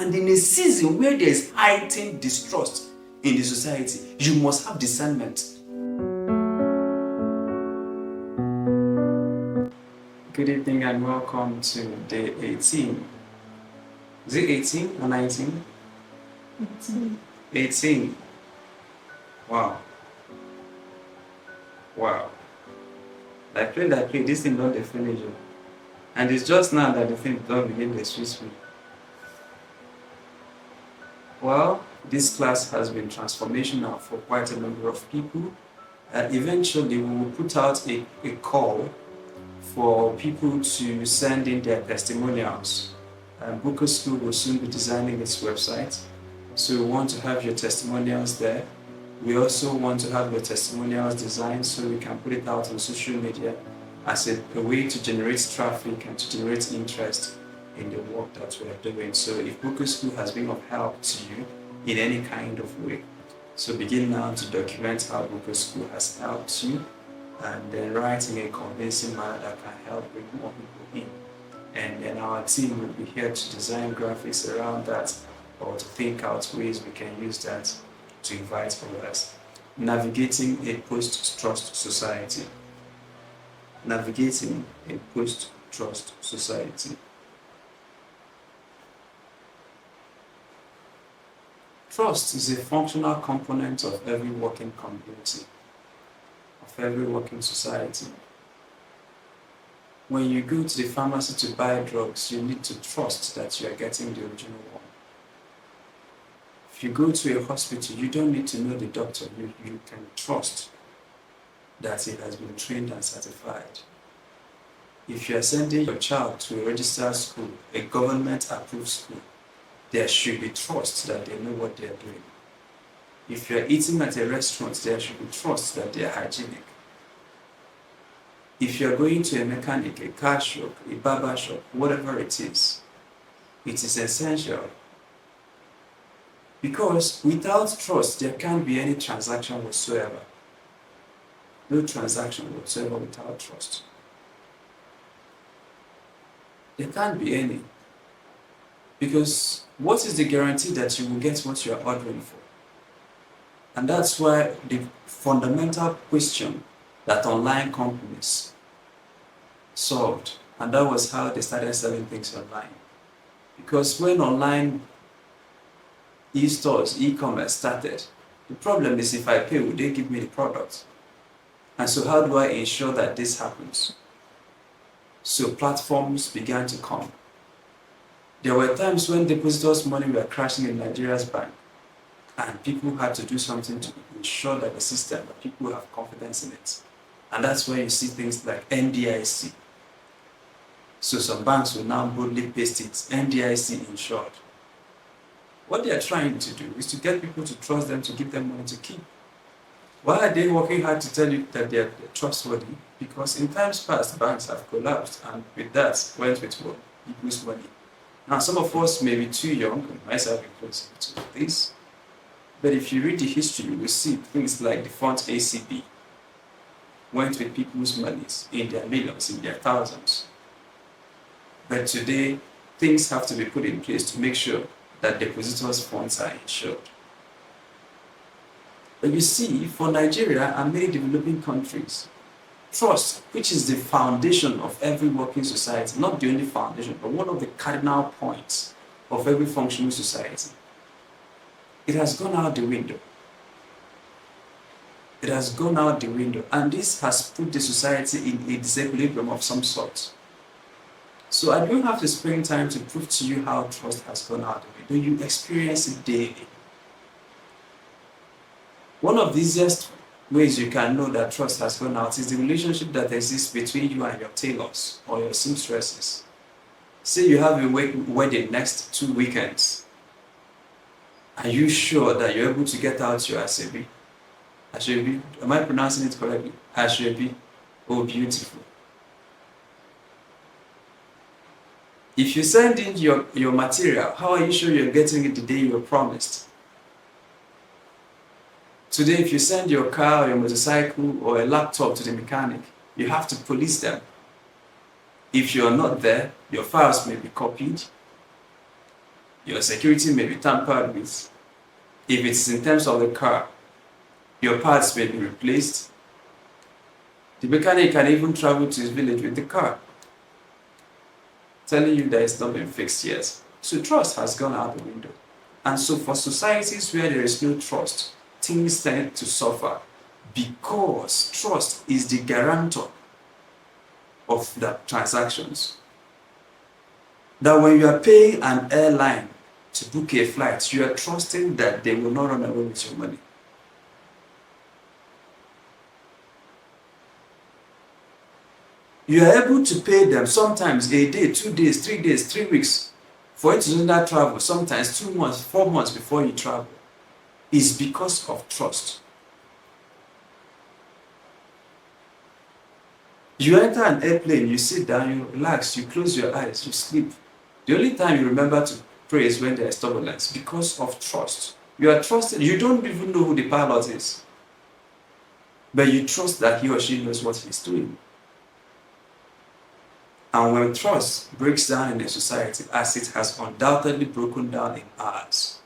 And in a season where there is heightened distrust in the society, you must have discernment. Good evening and welcome to day 18. Is it 18 or 19? 18. 18. Wow. I pray, this thing don't finish. And it's just now that the thing don't begin to switch me. Well, this class has been transformational for quite a number of people. And eventually we will put out a call for people to send in their testimonials. Boqer School will soon be designing its website. So we want to have your testimonials there. We also want to have your testimonials designed so we can put it out on social media as a way to generate traffic and to generate interest in the work that we are doing. So if Boqer School has been of help to you in any kind of way, so begin now to document how Boqer School has helped you, and then write in a convincing manner that can help bring more people in. And then our team will be here to design graphics around that, or to think out ways we can use that to invite others. Navigating a post-trust society. Navigating a post-trust society. Trust is a functional component of every working community, of every working society. When you go to the pharmacy to buy drugs, you need to trust that you are getting the original one. If you go to a hospital, you don't need to know the doctor. You can trust that he has been trained and certified. If you are sending your child to a registered school, a government-approved school, there should be trust that they know what they are doing. If you are eating at a restaurant, there should be trust that they are hygienic. If you are going to a mechanic, a car shop, a barber shop, whatever it is essential. Because without trust, there can't be any transaction whatsoever. No transaction whatsoever without trust. There can't be any. Because what is the guarantee that you will get what you are ordering for? And that's why the fundamental question that online companies solved, and that was how they started selling things online. Because when online e-stores, e-commerce started, the problem is if I pay, will they give me the product? And so how do I ensure that this happens? So platforms began to come. There were times when depositors' money were crashing in Nigeria's bank, and people had to do something to ensure that the system, that people have confidence in it. And that's where you see things like NDIC. So some banks will now boldly paste it, NDIC insured. What they are trying to do is to get people to trust them, to give them money to keep. Why are they working hard to tell you that they are trustworthy? Because in times past, banks have collapsed, and with that went with what? People's money. Now, some of us may be too young, myself included, to this. But if you read the history, you will see things like the fund ACB went with people's monies in their millions, in their thousands. But today, things have to be put in place to make sure that depositors' funds are insured. But you see, for Nigeria and many developing countries, trust, which is the foundation of every working society, not the only foundation, but one of the cardinal points of every functioning society, it has gone out the window. It has gone out the window, and this has put the society in a disequilibrium of some sort. So I don't have to spend time to prove to you how trust has gone out the window. You experience it daily. One of the easiest ways you can know that trust has gone out is the relationship that exists between you and your tailors or your seamstresses. Say you have a wedding next 2 weekends. Are you sure that you're able to get out your Asebi? Asebi, am I pronouncing it correctly? Asebi. Oh, beautiful. If you send in your material, how are you sure you're getting it the day you were promised? Today, if you send your car or your motorcycle or a laptop to the mechanic, you have to police them. If you're not there, your files may be copied. Your security may be tampered with. If it's in terms of the car, your parts may be replaced. The mechanic can even travel to his village with the car, telling you that it's not been fixed yet. So trust has gone out the window. And so for societies where there is no trust, things tend to suffer because trust is the guarantor of the transactions. That when you are paying an airline to book a flight, you are trusting that they will not run away with your money. You are able to pay them sometimes a day, 2 days, 3 days, 3 weeks for international travel, sometimes 2 months, 4 months before you travel. Is because of trust. You enter an airplane, you sit down, you relax, you close your eyes, you sleep. The only time you remember to pray is when there is turbulence because of trust. You are trusted. You don't even know who the pilot is, but you trust that he or she knows what he's doing. And when trust breaks down in a society, as it has undoubtedly broken down in ours,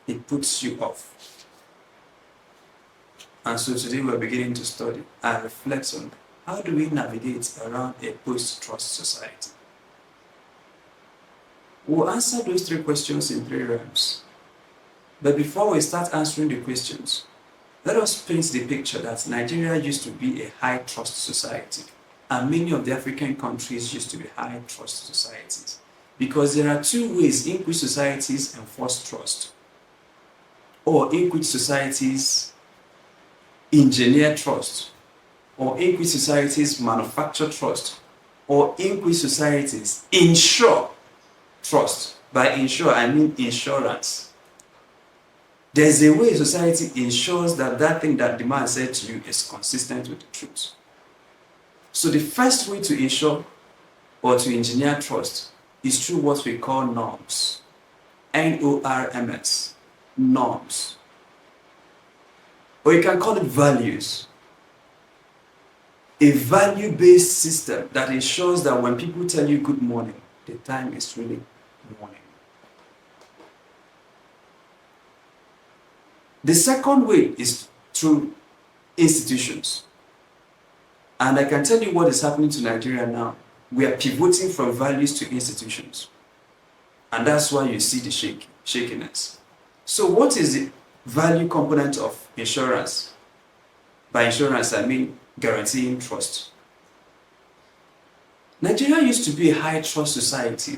it puts you off. And so today we're beginning to study and reflect on how do we navigate around a post-trust society. We'll answer those 3 questions in 3 realms. But before we start answering the questions, let us paint the picture that Nigeria used to be a high-trust society, and many of the African countries used to be high-trust societies. Because there are 2 ways in which societies enforce trust, or in which societies engineer trust, or in which societies manufacture trust, or in which societies ensure trust. By ensure, I mean insurance. There's a way society ensures that that thing that the man said to you is consistent with the truth. So the first way to ensure or to engineer trust is through what we call norms. N-O-R-M-S. Norms. Or you can call it values. A value-based system that ensures that when people tell you good morning, the time is really morning. The second way is through institutions. And I can tell you what is happening to Nigeria now. We are pivoting from values to institutions. And that's why you see the shakiness. So what is the value component of insurance? By insurance, I mean guaranteeing trust. Nigeria used to be a high-trust society.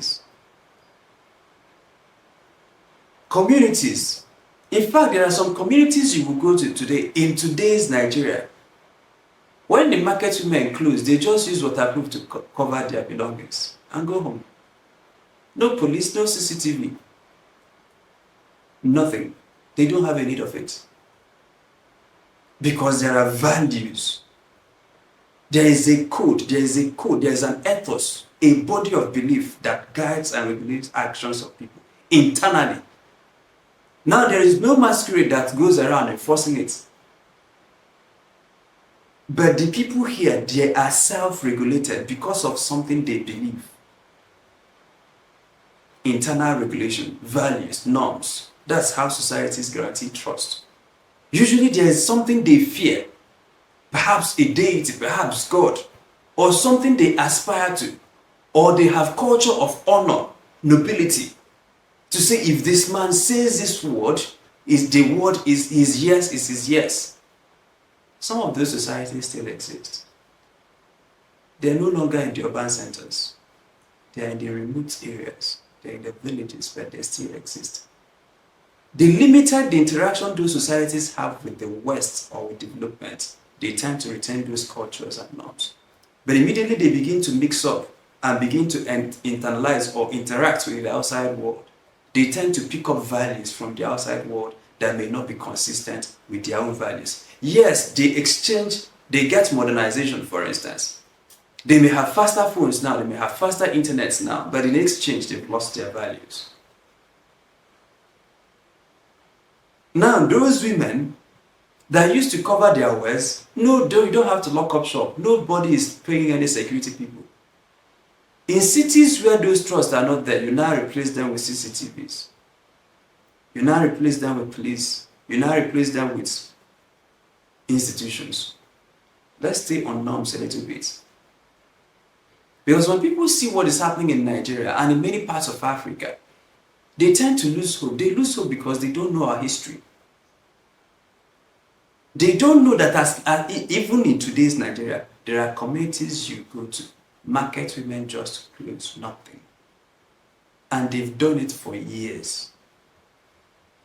Communities. In fact, there are some communities you will go to today, in today's Nigeria. When the market women close, they just use waterproof to cover their belongings and go home. No police, no CCTV. Nothing. They don't have a need of it. Because there are values. There is a code, there is an ethos, a body of belief that guides and regulates actions of people internally. Now there is no masquerade that goes around enforcing it. But the people here, they are self-regulated because of something they believe. Internal regulation, values, norms. That's how societies guarantee trust. Usually there is something they fear. Perhaps a deity, perhaps God, or something they aspire to, or they have culture of honor, nobility, to say if this man says this word, the word is his yes, is his yes. Some of those societies still exist. They are no longer in the urban centers. They are in the remote areas. They are in the villages, but they still exist. They limited the interaction those societies have with the West or with development. They tend to retain those cultures and norms. But immediately they begin to mix up and begin to internalize or interact with the outside world. They tend to pick up values from the outside world that may not be consistent with their own values. Yes, they exchange, they get modernization, for instance. They may have faster phones now, they may have faster internets now, but in exchange, they've lost their values. Now, those women that used to cover their wares, no, you don't have to lock up shop. Nobody is paying any security people. In cities where those trusts are not there, you now replace them with CCTVs. You now replace them with police. You now replace them with institutions. Let's stay on norms a little bit. Because when people see what is happening in Nigeria and in many parts of Africa, they tend to lose hope. They lose hope because they don't know our history. They don't know that even in today's Nigeria, there are communities you go to, market women just clothes, nothing. And they've done it for years.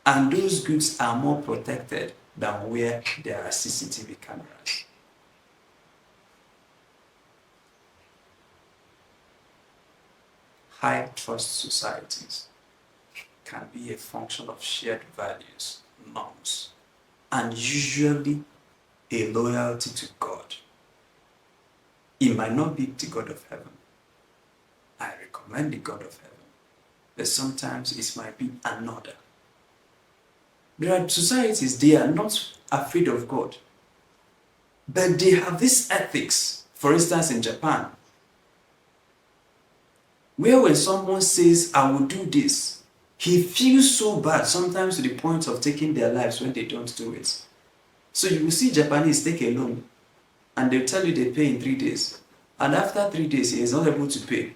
And those goods are more protected than where there are CCTV cameras. High trust societies can be a function of shared values, norms, and usually a loyalty to God. It might not be the God of heaven. I recommend the God of heaven, but sometimes it might be another. There are societies, they are not afraid of God, but they have this ethics. For instance, in Japan, where when someone says, I will do this, he feels so bad, sometimes to the point of taking their lives when they don't do it. So you will see Japanese take a loan, and they'll tell you they pay in 3 days. And after 3 days, he is not able to pay.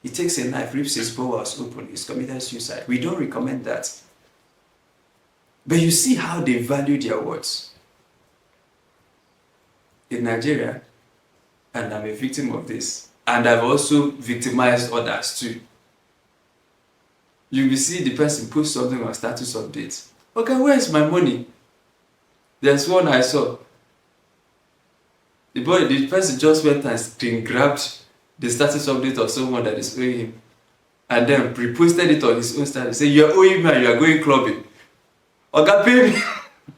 He takes a knife, rips his bowels open, he's committed suicide. We don't recommend that. But you see how they value their words. In Nigeria, and I'm a victim of this, and I've also victimized others too. You will see the person post something on status update. Okay, where is my money? There's one I saw. The person just went and screen grabbed the status update of someone that is owing him, and then reposted it on his own status. Say, you're owing me and you are going clubbing. Okay, pay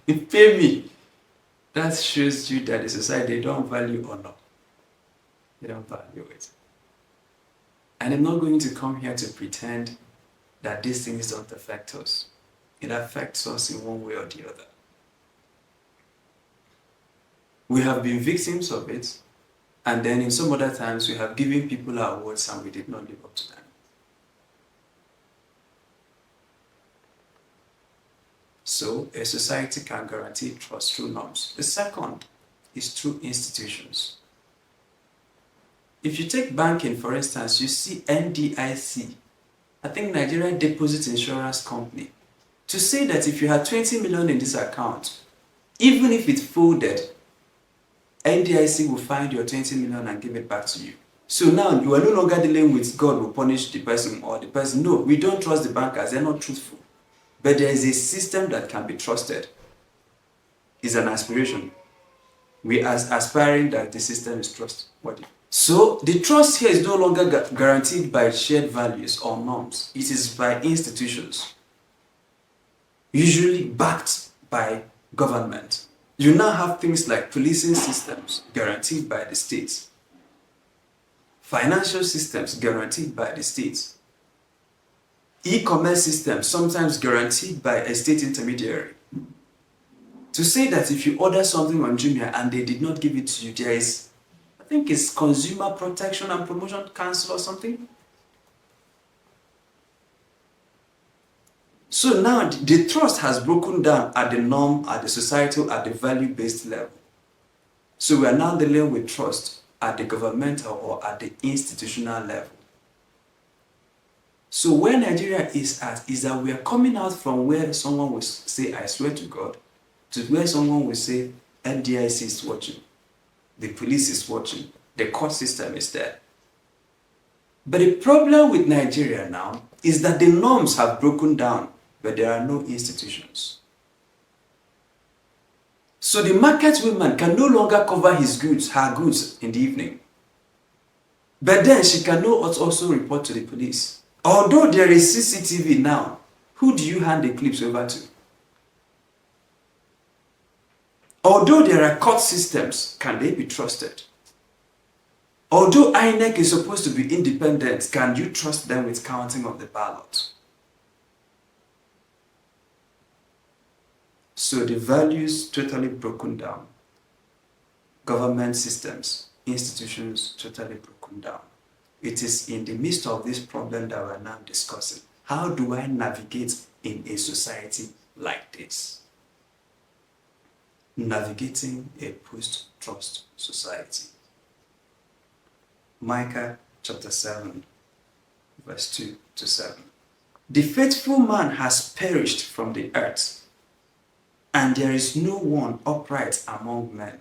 me. Pay me. That shows you that the society, they don't value honor. They don't value it. And I'm not going to come here to pretend that these things don't affect us. It affects us in one way or the other. We have been victims of it, and then in some other times we have given people our words and we did not live up to them. So a society can guarantee trust through norms. The second is through institutions. If you take banking, for instance, you see NDIC, I think Nigerian Deposit Insurance Company, to say that if you had 20 million in this account, even if it folded, NDIC will find your 20 million and give it back to you. So now you are no longer dealing with God will punish the person or the person. No, we don't trust the bankers, they're not truthful. But there is a system that can be trusted. It's an aspiration. We are aspiring that the system is trustworthy. So the trust here is no longer guaranteed by shared values or norms. It is by institutions, usually backed by government. You now have things like policing systems guaranteed by the states, financial systems guaranteed by the states, e-commerce systems sometimes guaranteed by a state intermediary. To say that if you order something on Jumia and they did not give it to you, there is, I think it's Consumer Protection and Promotion Council or something. So now the trust has broken down at the norm, at the societal, at the value-based level. So we are now dealing with trust at the governmental or at the institutional level. So where Nigeria is at is that we are coming out from where someone will say, I swear to God, to where someone will say, NDIC is watching, the police is watching, the court system is there. But the problem with Nigeria now is that the norms have broken down, but there are no institutions. So the market woman can no longer cover her goods in the evening. But then she cannot also report to the police. Although there is CCTV now, who do you hand the clips over to? Although there are court systems, can they be trusted? Although INEC is supposed to be independent, can you trust them with counting of the ballot? So the values totally broken down. Government systems, institutions totally broken down. It is in the midst of this problem that we're now discussing. How do I navigate in a society like this? Navigating a post-trust society. Micah chapter 7, verse 2 to 7. The faithful man has perished from the earth, and there is no one upright among men.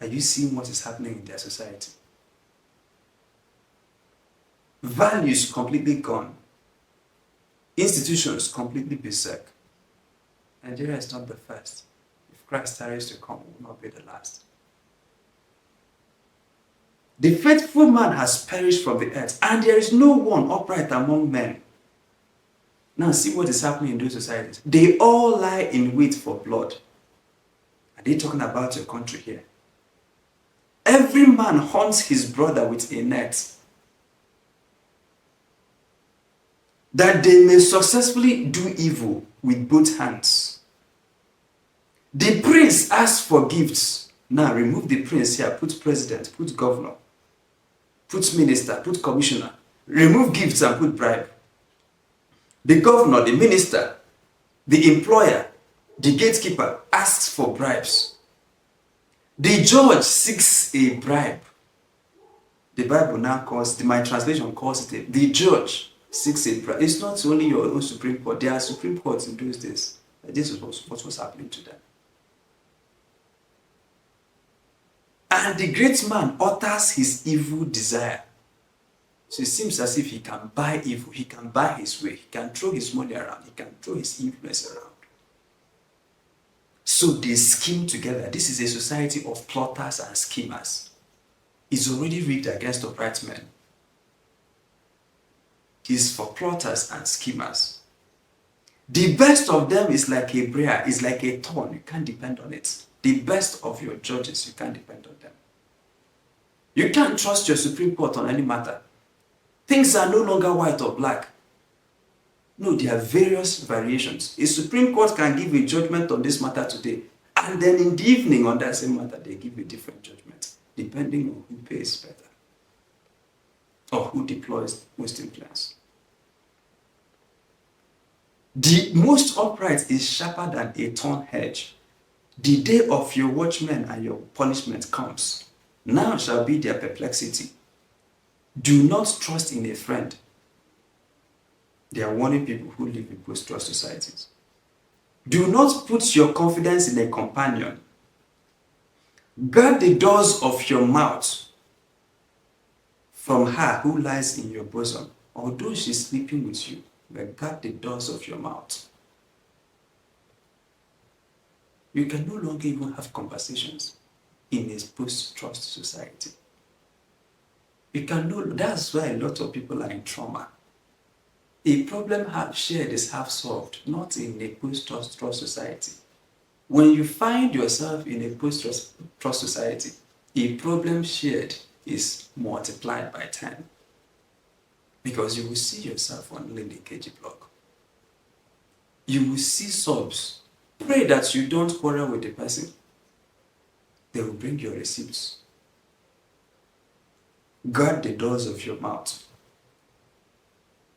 Are you seeing what is happening in their society? Values completely gone. Institutions completely berserk. Nigeria is not the first. If Christ tarries to come, it will not be the last. The faithful man has perished from the earth, and there is no one upright among men. Now see what is happening in those societies. They all lie in wait for blood. Are they talking about your country here? Every man hunts his brother with a net, that they may successfully do evil with both hands. The prince asks for gifts. Now remove the prince here, put president, put governor, put minister, put commissioner. Remove gifts and put bribe. The governor, the minister, the employer, the gatekeeper asks for bribes. The judge seeks a bribe. The Bible now calls, my translation calls it, the judge seeks a bribe. It's not only your own Supreme Court. There are Supreme Courts in those days. This is what was happening to them. And the great man utters his evil desire. So it seems as if he can buy evil, he can buy his way, he can throw his money around, he can throw his influence around. So they scheme together. This is a society of plotters and schemers. It's already rigged against upright men. It's for plotters and schemers. The best of them is like a briar, is like a thorn. You can't depend on it. The best of your judges, you can't depend on them. You can't trust your Supreme Court on any matter. Things are no longer white or black. No, there are various variations. A Supreme Court can give a judgment on this matter today, and then in the evening on that same matter, they give a different judgment, depending on who pays better or who deploys most influence. The most upright is sharper than a thorn hedge. The day of your watchmen and your punishment comes. Now shall be their perplexity. Do not trust in a friend. They are warning people who live in post-trust societies. Do not put your confidence in a companion. Guard the doors of your mouth from her who lies in your bosom. Although she's sleeping with you, but guard the doors of your mouth. You can no longer even have conversations in a post-trust society. That's why a lot of people are in trauma. A problem half shared is half solved, not in a post-trust society. When you find yourself in a post-trust society, a problem shared is multiplied by 10. Because you will see yourself on a KG block. You will see subs. Pray that you don't quarrel with the person. They will bring your receipts. Guard the doors of your mouth.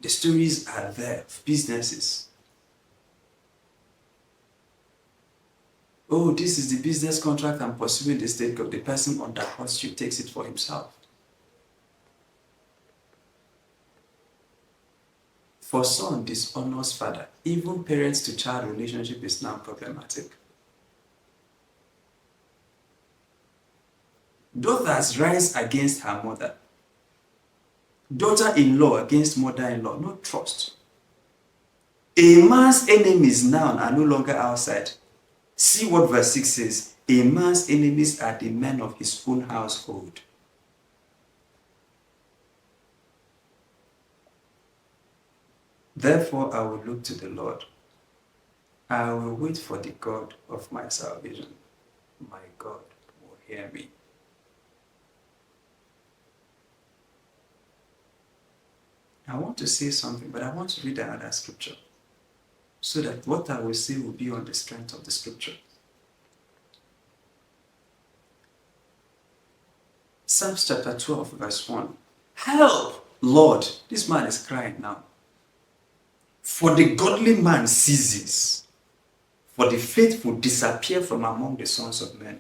The stories are there of businesses. Oh, this is the business contract I'm pursuing the state of the person undercuts you, takes it for himself. For son dishonors father. Even parents to child relationship is now problematic. Daughters rise against her mother. Daughter-in-law against mother-in-law. No trust. A man's enemies now are no longer outside. See what verse 6 says. A man's enemies are the men of his own household. Therefore, I will look to the Lord. I will wait for the God of my salvation. My God will hear me. I want to say something, but I want to read another scripture so that what I will say will be on the strength of the scripture. Psalms chapter 12, verse 1. Help, Lord. This man is crying now. For the godly man ceases, for the faithful disappear from among the sons of men.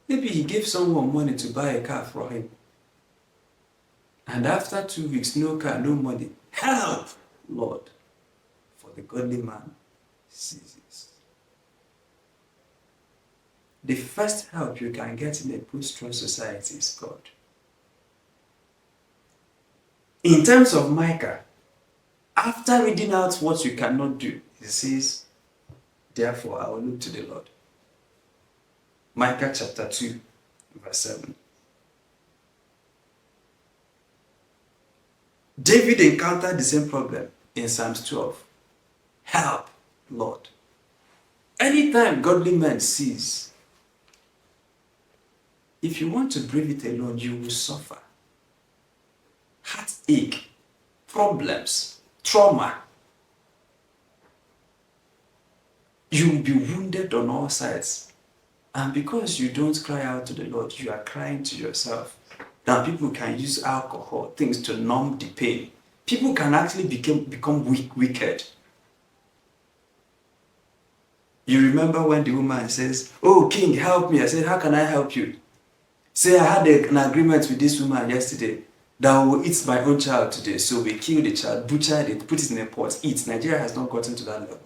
Maybe he gave someone money to buy a car for him. And after 2 weeks, no car, no money. Help, Lord. For the godly man ceases. The first help you can get in a post-trust society is God. In terms of Micah, after reading out what you cannot do, he says, therefore I will look to the Lord. Micah chapter 2, verse 7. David encountered the same problem in Psalms 12. Help, Lord. Anytime godly man sees, if you want to breathe it alone, you will suffer. Heartache, problems, trauma. You will be wounded on all sides. And because you don't cry out to the Lord, you are crying to yourself. Now people can use alcohol, things to numb the pain. People can actually become wicked. You remember when the woman says, "Oh, king, help me." I said, "How can I help you?" Say, "I had an agreement with this woman yesterday that I will eat my own child today. So we kill the child, butchered it, put it in a pot, eat." Nigeria has not gotten to that level.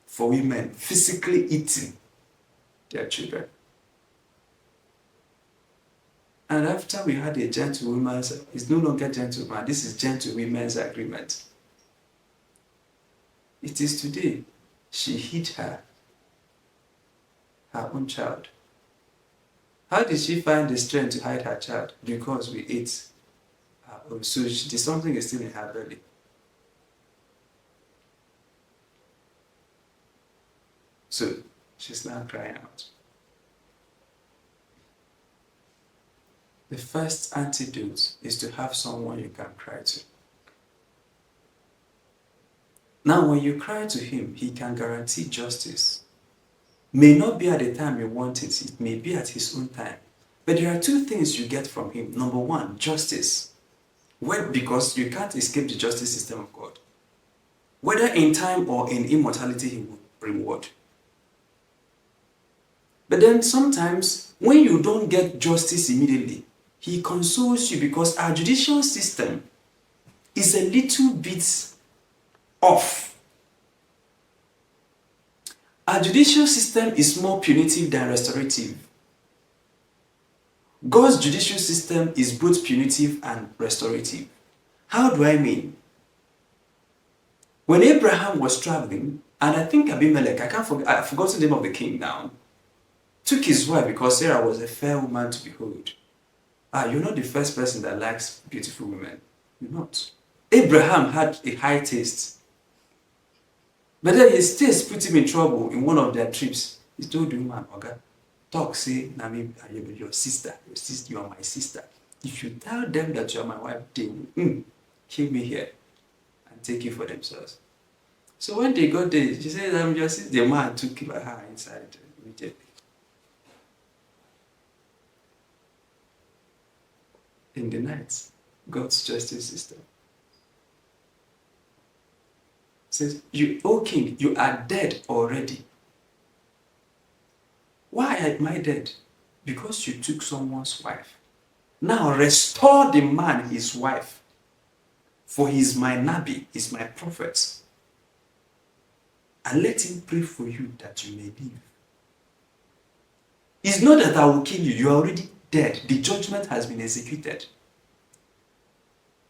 For women, physically eating their children. And after we had a gentlewoman's, it's no longer gentleman, this is gentlewomen's agreement. It is today. She hid her own child. How did she find the strength to hide her child? Because we ate her own. So something is still in her belly. So she's now crying out. The first antidote is to have someone you can cry to. Now, when you cry to him, he can guarantee justice. May not be at the time you want it, it may be at his own time. But there are two things you get from him. Number one, justice. Because you can't escape the justice system of God. Whether in time or in immortality, he will reward. But then sometimes, when you don't get justice immediately, he consoles you because our judicial system is a little bit off. Our judicial system is more punitive than restorative. God's judicial system is both punitive and restorative. How do I mean? When Abraham was traveling, and I think Abimelech, I've forgotten the name of the king now, took his wife because Sarah was a fair woman to behold. You're not the first person that likes beautiful women. You're not. Abraham had a high taste. But then his taste put him in trouble in one of their trips. He told the woman, "Oga, talk, say, Nami, your sister, you are my sister. If you tell them that you are my wife, they will kill me here and take you for themselves." So when they got there, she said, "I'm your sister." The man took her inside immediately. In the night, God's justice system says, "You, O king, you are dead already." Why am I dead? Because you took someone's wife. Now restore the man his wife, for he is my Nabi, he is my prophet. And let him pray for you that you may live. It's not that I will kill you, you are already dead. The judgment has been executed.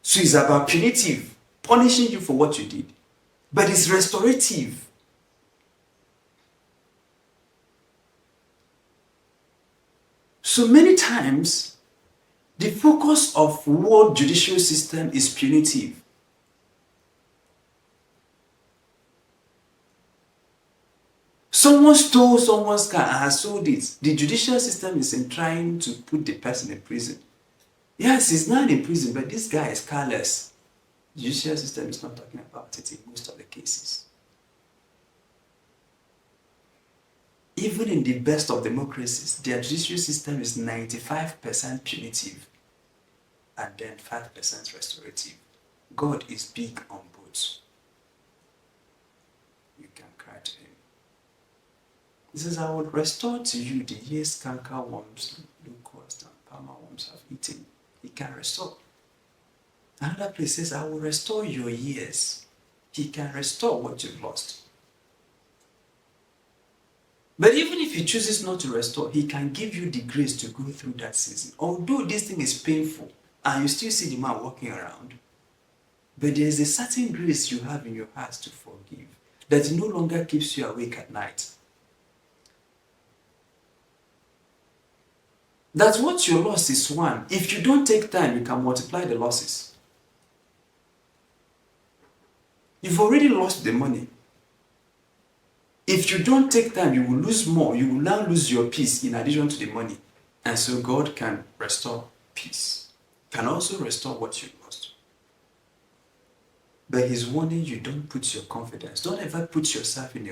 So it's about punitive, punishing you for what you did. But it's restorative. So many times, the focus of world judicial system is punitive. Someone stole someone's car and has sold it. The judicial system is in trying to put the person in prison. Yes, he's not in prison, but this guy is careless. The judicial system is not talking about it in most of the cases. Even in the best of democracies, their judicial system is 95% punitive and then 5% restorative. God is big on both. You can cry to him. He says, I will restore to you the years canker worms, locusts, and palmer worms have eaten. He can restore. Another place says, I will restore your years. He can restore what you've lost. But even if he chooses not to restore, he can give you the grace to go through that season. Although this thing is painful and you still see the man walking around, but there is a certain grace you have in your heart to forgive that no longer keeps you awake at night. That what you lost is one. If you don't take time, you can multiply the losses. You've already lost the money. If you don't take time, you will lose more. You will now lose your peace in addition to the money. And so God can restore peace. Can also restore what you lost. But he's warning you, don't put your confidence. Don't ever put yourself in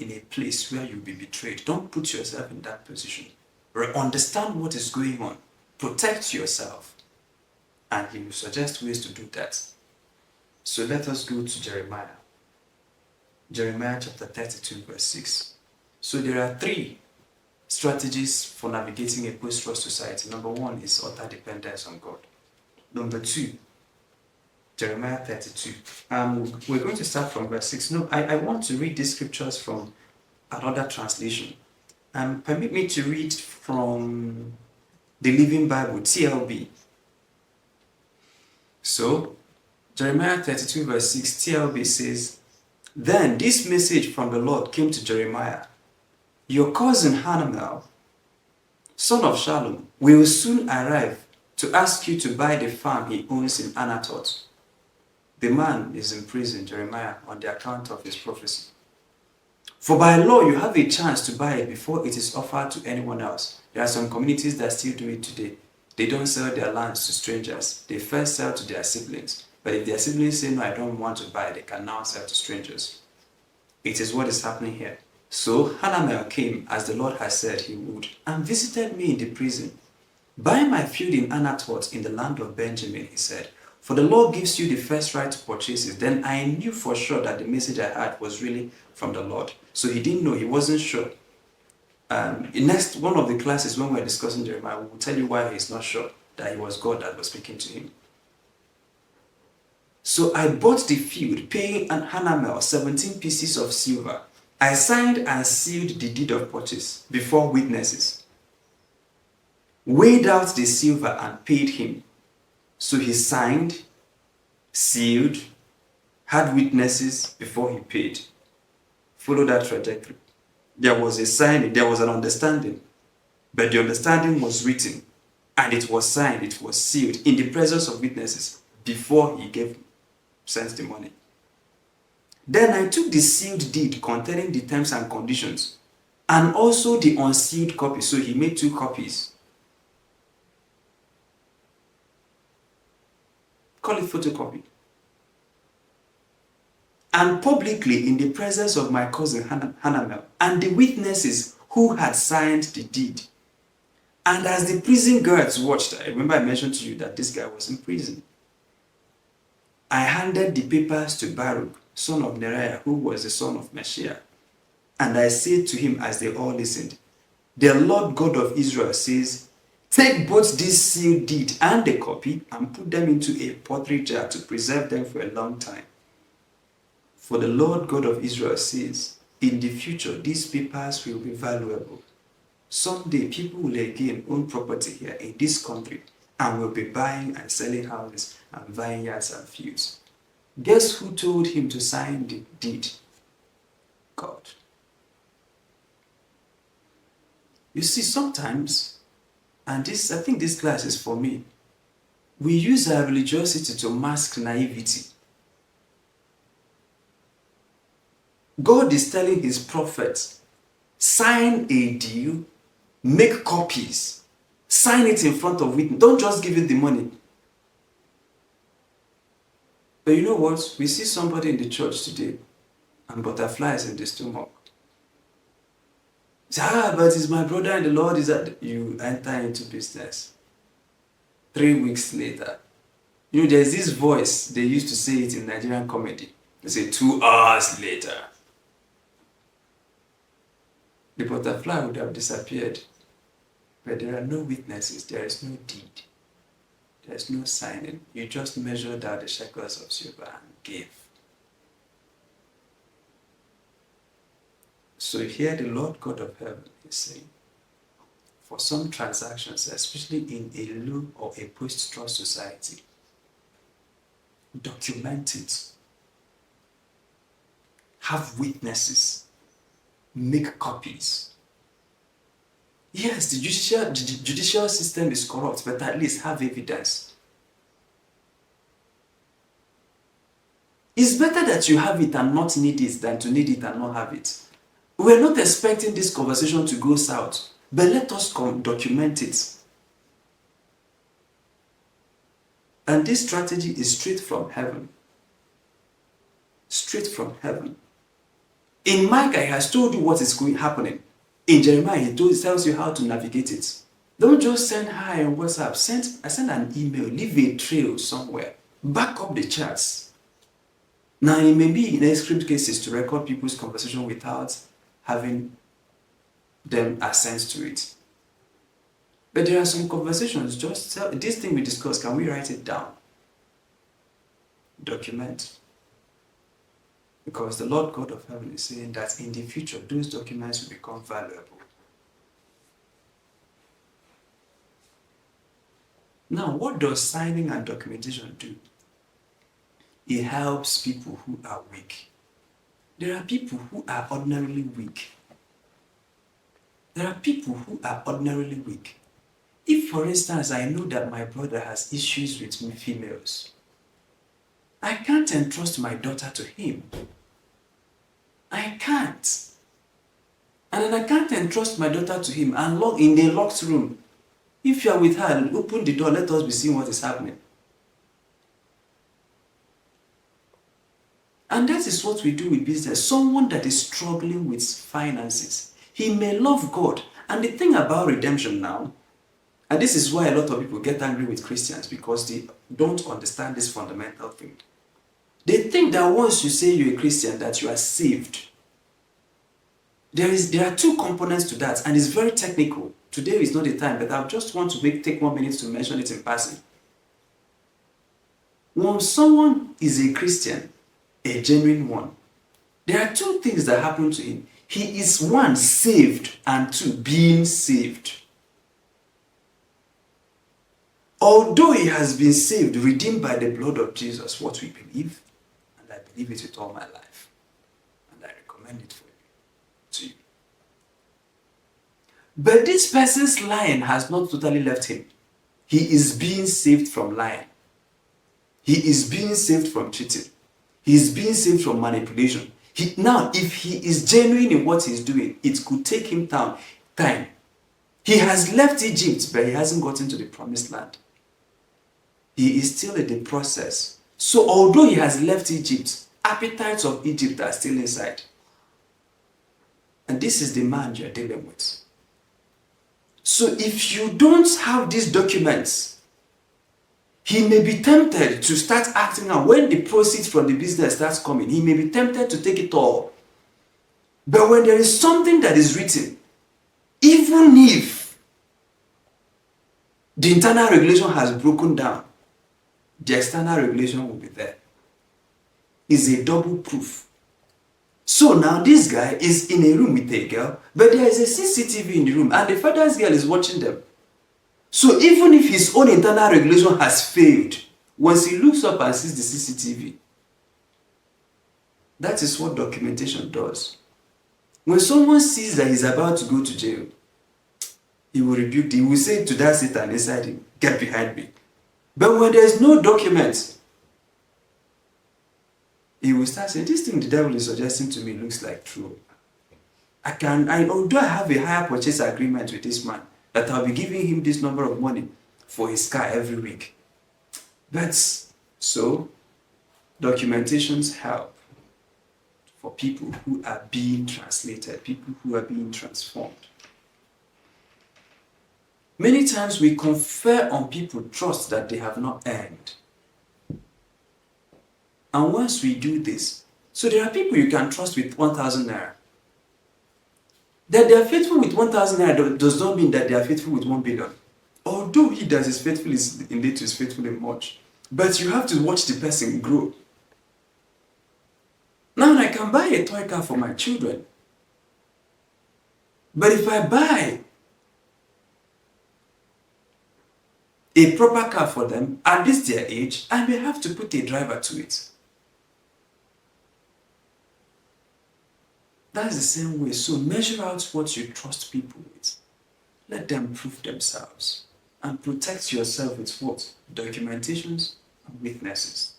a place where you'll be betrayed. Don't put yourself in that position. Understand what is going on. Protect yourself. And he will suggest ways to do that. So let us go to Jeremiah. Jeremiah chapter 32 verse 6. So there are 3 strategies for navigating a post-war society. Number 1 is utter dependence on God. Number 2, Jeremiah 32. We're going to start from verse 6. No, I want to read these scriptures from another translation. Permit me to read from the Living Bible, TLB. So, Jeremiah 32 verse 6, TLB says, Then this message from the Lord came to Jeremiah. Your cousin Hanamel, son of Shalom, will soon arrive to ask you to buy the farm he owns in Anatoth. The man is in prison, Jeremiah, on the account of his prophecy. For by law, you have a chance to buy it before it is offered to anyone else. There are some communities that still do it today. They don't sell their lands to strangers. They first sell to their siblings. But if their siblings say, no, I don't want to buy, they can now sell to strangers. It is what is happening here. So Hanamel came, as the Lord has said he would, and visited me in the prison. Buy my field in Anatoth in the land of Benjamin, he said. For the Lord gives you the first right to purchase it. Then I knew for sure that the message I had was really from the Lord. So he didn't know, he wasn't sure. In next one of the classes, when we're discussing Jeremiah, we will tell you why he's not sure that it was God that was speaking to him. So I bought the field, paying an Hanamel 17 pieces of silver. I signed and sealed the deed of purchase before witnesses, weighed out the silver and paid him. So he signed, sealed, had witnesses before he paid. Follow that trajectory. There was a signing, there was an understanding, but the understanding was written, and it was signed, it was sealed in the presence of witnesses before he sent the money. Then I took the sealed deed containing the terms and conditions, and also the unsealed copy. So he made 2 copies. Call it photocopy. And publicly in the presence of my cousin Hanamel and the witnesses who had signed the deed. And as the prison guards watched, I remember I mentioned to you that this guy was in prison. I handed the papers to Baruch, son of Neriah, who was the son of Messiah. And I said to him as they all listened, the Lord God of Israel says, take both this sealed deed and the copy and put them into a pottery jar to preserve them for a long time. For the Lord God of Israel says, in the future, these papers will be valuable. Someday, people will again own property here in this country and will be buying and selling houses and vineyards and fields. Guess who told him to sign the deed? God. You see, sometimes, and I think this class is for me, we use our religiosity to mask naivety. God is telling his prophets, sign a deal, make copies, sign it in front of witness. Don't just give it the money. But you know what? We see somebody in the church today and butterflies in the stomach. Say, but it's my brother and the Lord is that you enter into business. 3 weeks later, there's this voice, they used to say it in Nigerian comedy. They say 2 hours later. The butterfly would have disappeared. But there are no witnesses, there is no deed, there is no signing. You just measured out the shekels of silver and gave. So here the Lord God of heaven is saying, for some transactions, especially in a low or a post-trust society, document it. Have witnesses. Make copies. Yes, the judicial system is corrupt, but at least have evidence. It's better that you have it and not need it than to need it and not have it. We're not expecting this conversation to go south, but let us document it. And this strategy is straight from heaven. Straight from heaven. In Micah, he has told you what is happening. In Jeremiah, he tells you how to navigate it. Don't just send hi on WhatsApp. Send an email. Leave a trail somewhere. Back up the charts. Now, it may be in script cases to record people's conversation without having them assent to it. But there are some conversations, just tell, this thing we discussed, can we write it down? Document. Because the Lord God of heaven is saying that in the future, those documents will become valuable. Now, what does signing and documentation do? It helps people who are weak. There are people who are ordinarily weak. There are people who are ordinarily weak. If, for instance, I know that my brother has issues with females, I can't entrust my daughter to him. I can't. And then I can't entrust my daughter to him and lock in a locked room. If you are with her, open the door, let us be seeing what is happening. And that is what we do with business. Someone that is struggling with finances, he may love God. And the thing about redemption now, and this is why a lot of people get angry with Christians, because they don't understand this fundamental thing. They think that once you say you're a Christian, that you are saved. There are two components to that, and it's very technical. Today is not the time, but I just want to take 1 minute to mention it in passing. When someone is a Christian, a genuine one, there are two things that happen to him. He is, one, saved, and two, being saved. Although he has been saved, redeemed by the blood of Jesus, what we believe, and I believe it with all my life, and I recommend it for you, to you. But this person's lying has not totally left him. He is being saved from lying. He is being saved from cheating. He is being saved from manipulation. Now, if he is genuine in what he's doing, it could take him time. He has left Egypt, but he hasn't gotten to the promised land. He is still in the process. So although he has left Egypt, appetites of Egypt are still inside. And this is the man you're dealing with. So if you don't have these documents, he may be tempted to start acting out. When the proceeds from the business starts coming, he may be tempted to take it all. But when there is something that is written, even if the internal regulation has broken down, the external regulation will be there. It's a double proof. So now this guy is in a room with a girl, but there is a CCTV in the room and the father's girl is watching them. So even if his own internal regulation has failed, once he looks up and sees the CCTV, that is what documentation does. When someone sees that he's about to go to jail, he will rebuke, he will say to that Satan inside him, get behind me. But when there is no document, he will start saying, this thing the devil is suggesting to me looks like true. Although I have a higher purchase agreement with this man, that I'll be giving him this number of money for his car every week. But so, documentations help for people who are being translated, people who are being transformed. Many times we confer on people trust that they have not earned. And once we do this, so there are people you can trust with 1,000 naira. That they are faithful with 1,000 naira does not mean that they are faithful with 1 billion. Although he that is faithful in little is faithful in much. But you have to watch the person grow. Now I can buy a toy car for my children. But if I buy a proper car for them at this their age, I may have to put a driver to it. That's the same way. So measure out what you trust people with. Let them prove themselves. And protect yourself with what? Documentations and witnesses.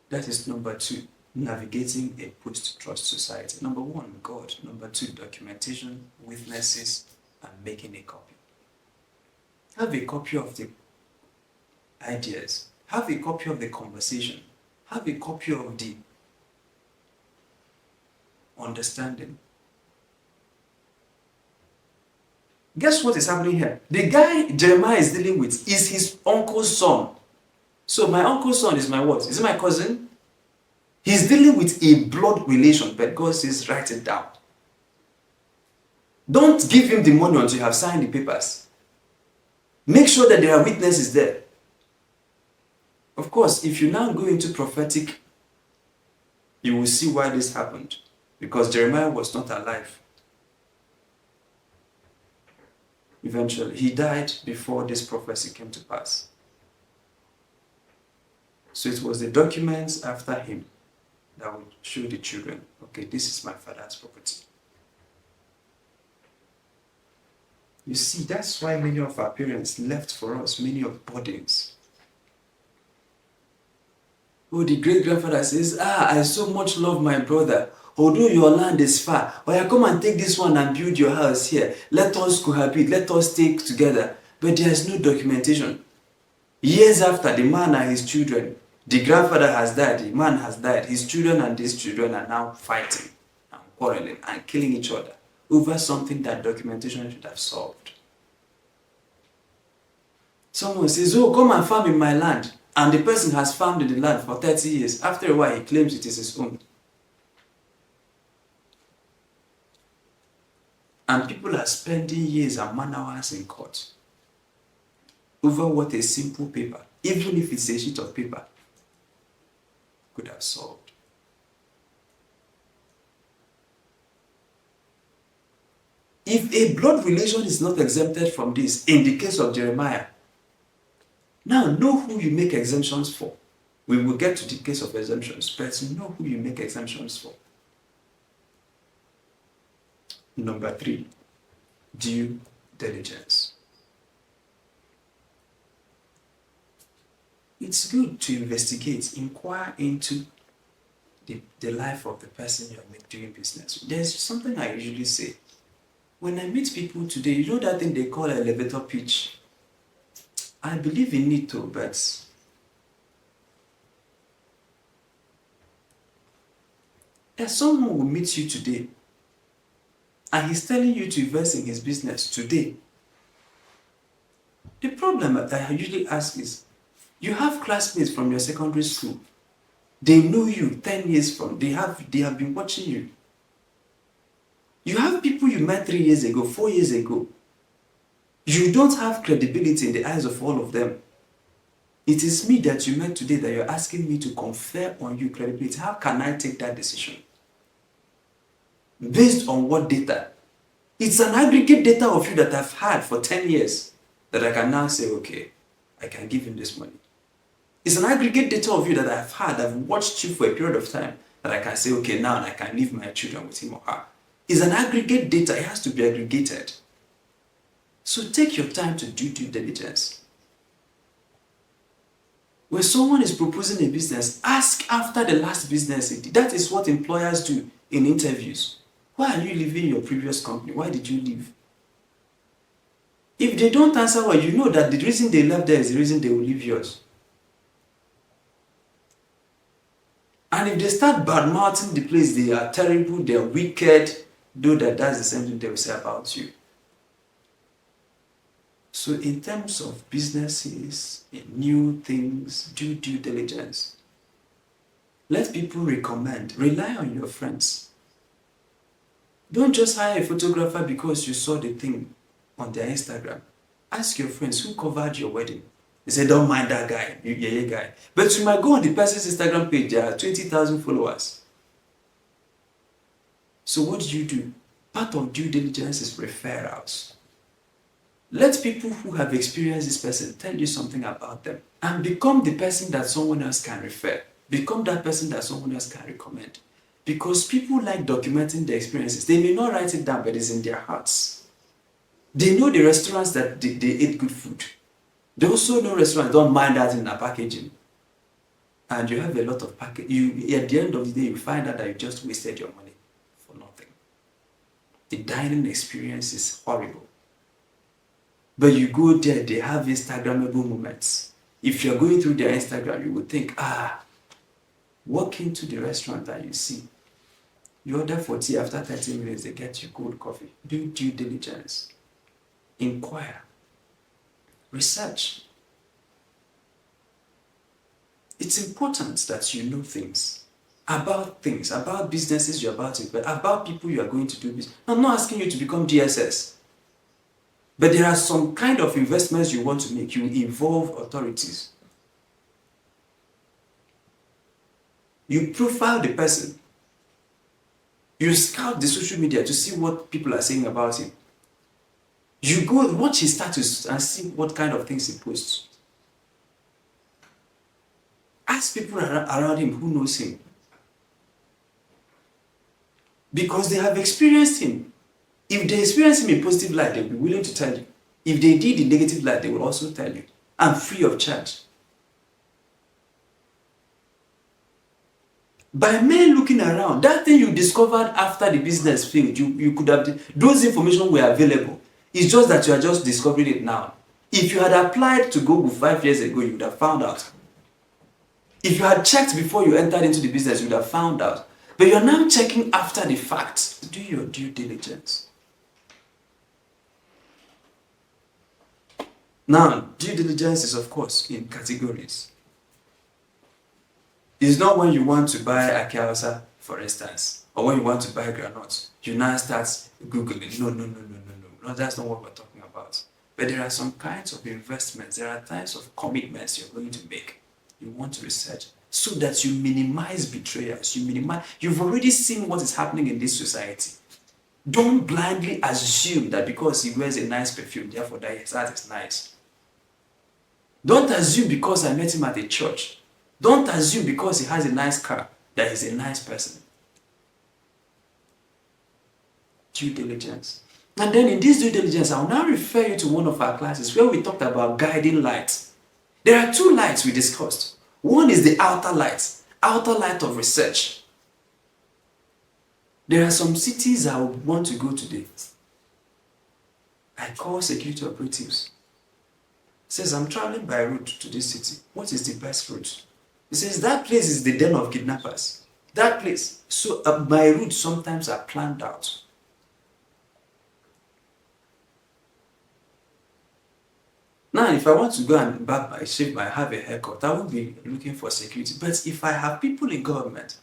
That is number 2. Navigating a post-trust society. Number 1, God. Number 2, documentation, witnesses, and making a copy. Have a copy of the ideas. Have a copy of the conversation. Have a copy of the understanding. Guess what is happening here? The guy Jeremiah is dealing with is his uncle's son. So my uncle's son is my what? Is it my cousin? He's dealing with a blood relation, but God says write it down. Don't give him the money until you have signed the papers. Make sure that there are witnesses there. Of course, if you now go into prophetic, you will see why this happened. Because Jeremiah was not alive. Eventually, he died before this prophecy came to pass. So it was the documents after him that would show the children, okay, this is my father's property. You see, that's why many of our parents left for us many of burdens. Oh, the great-grandfather says, I so much love my brother. Although your land is far, but come and take this one and build your house here. Let us cohabit, let us stay together. But there is no documentation. Years after, the man and his children, the grandfather has died, the man has died, his children and these children are now fighting and quarreling and killing each other over something that documentation should have solved. Someone says, oh, come and farm in my land. And the person has farmed in the land for 30 years. After a while, he claims it is his own. And people are spending years and man-hours in court over what a simple paper, even if it's a sheet of paper, could have solved. If a blood relation is not exempted from this, in the case of Jeremiah, now know who you make exemptions for. We will get to the case of exemptions, but know who you make exemptions for. Number 3, due diligence. It's good to investigate, inquire into the life of the person you're doing business with. There's something I usually say. When I meet people today, you know that thing they call elevator pitch? I believe in it too, but there's someone who will meet you today and he's telling you to invest in his business today. The problem that I usually ask is, you have classmates from your secondary school. They know you 10 years from, they have been watching you. You have people you met 3 years ago, 4 years ago. You don't have credibility in the eyes of all of them. It is me that you met today that you're asking me to confer on you credibility. How can I take that decision? Based on what data? It's an aggregate data of you that I've had for 10 years that I can now say, okay, I can give him this money. It's an aggregate data of you that I've had, I've watched you for a period of time that I can say, okay, now I can leave my children with him or her. It's an aggregate data, it has to be aggregated. So take your time to do due diligence. When someone is proposing a business, ask after the last business he did. That is what employers do in interviews. Why are you leaving your previous company? Why did you leave? If they don't answer well, you know that the reason they left there is the reason they will leave yours. And if they start bad-mouthing the place, they are terrible, they are wicked, that's the same thing they will say about you. So in terms of businesses, new things, do due diligence. Let people recommend. Rely on your friends. Don't just hire a photographer because you saw the thing on their Instagram. Ask your friends who covered your wedding. They say, don't mind that guy, yeah guy. But you might go on the person's Instagram page, there are 20,000 followers. So what do? Part of due diligence is referrals. Let people who have experienced this person tell you something about them and become the person that someone else can refer. Become that person that someone else can recommend. Because people like documenting their experiences. They may not write it down, but it's in their hearts. They know the restaurants that they ate good food. They also know restaurants don't mind that in their packaging. And you have a lot of packaging. At the end of the day, you find out that you just wasted your money for nothing. The dining experience is horrible. But you go there, they have Instagrammable moments. If you're going through their Instagram, you would think, walk into the restaurant and you see. You order for tea, after 30 minutes, they get you cold coffee. Do due diligence. Inquire. Research. It's important that you know things, about businesses you're about to, but about people you are going to do business. I'm not asking you to become DSS. But there are some kind of investments you want to make. You involve authorities. You profile the person. You scout the social media to see what people are saying about him. You go watch his status and see what kind of things he posts. Ask people around him who knows him. Because they have experienced him. If they experience him in positive light, they'll be willing to tell you. If they did in negative light, they will also tell you. And free of charge. By mere looking around, that thing you discovered after the business failed, you could have, those information were available. It's just that you are just discovering it now. If you had applied to Google 5 years ago, you would have found out. If you had checked before you entered into the business, you would have found out. But you're now checking after the fact. Do your due diligence. Now, due diligence is, of course, in categories. It's not when you want to buy a Hausa, for instance, or when you want to buy granules, you now start Googling. No, that's not what we're talking about. But there are some kinds of investments, there are types of commitments you're going to make. You want to research so that you minimize betrayals. You've already seen what is happening in this society. Don't blindly assume that because he wears a nice perfume, therefore that is nice. Don't assume because I met him at a church. Don't assume because he has a nice car that he's a nice person. Due diligence. And then in this due diligence, I'll now refer you to one of our classes where we talked about guiding lights. There are two lights we discussed. One is the outer light of research. There are some cities I would want to go today. I call security operatives. Says, I'm traveling by road to this city. What is the best route? He says, that place is the den of kidnappers. That place. So my routes sometimes are planned out. Now, if I want to go and barb my shape, I have a haircut, I won't be looking for security. But if I have people in government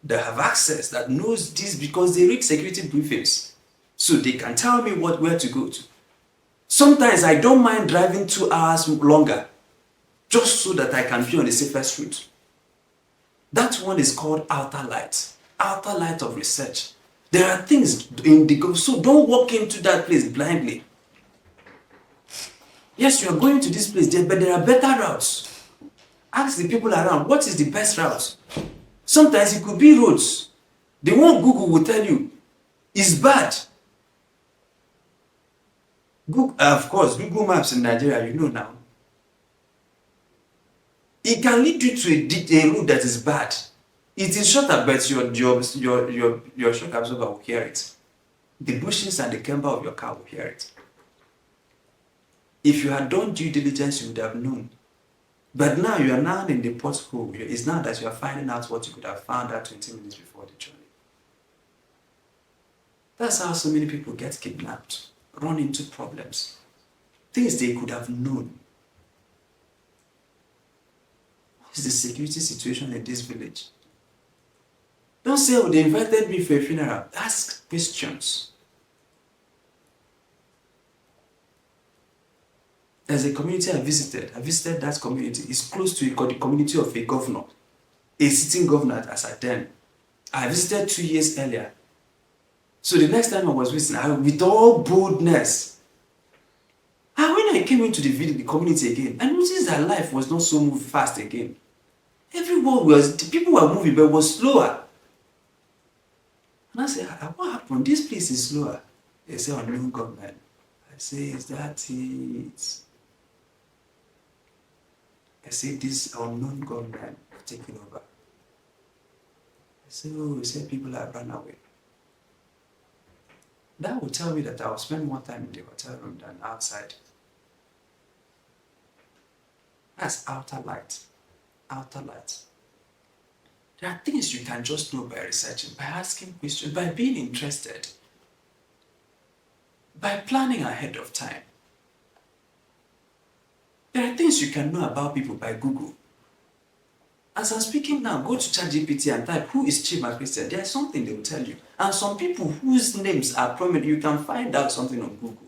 that have access, that knows this because they read security briefings, so they can tell me where to go to. Sometimes I don't mind driving 2 hours longer, just so that I can be on the safest route. That one is called outer light of research. There are things in the so don't walk into that place blindly. Yes, you are going to this place, but there are better routes. Ask the people around, what is the best route? Sometimes it could be roads. The one Google will tell you is bad. Google, of course, Google Maps in Nigeria, you know now. It can lead you to a route that is bad. It is shorter, but your shock absorber will hear it. The bushings and the camber of your car will hear it. If you had done due diligence, you would have known But now you are now in the pothole. It's now that you are finding out what you could have found out 20 minutes before the journey. That's how so many people get kidnapped, run into problems. Things they could have known. What is the security situation in this village? Don't say, oh, they invited me for a funeral. Ask questions. There's a community I visited that community. It's close to the community of a governor, a sitting governor as at then. I visited 2 years earlier. So the next time I was visiting, with all boldness, and when I came into the community again, I noticed that life was not so moving fast again. The people were moving, but it was slower. And I said, what happened? This place is slower. They say, unknown government. I say, is that it? I say, this unknown government taking over. I say, oh, you say people have run away. That would tell me that I'll spend more time in the hotel room than outside. That's outer light. Outer light. There are things you can just know by researching, by asking questions, by being interested, by planning ahead of time. There are things you can know about people by Google. As I'm speaking now, go to ChatGPT and type, who is Chima Christian? There's something they will tell you. And some people whose names are prominent, you can find out something on Google.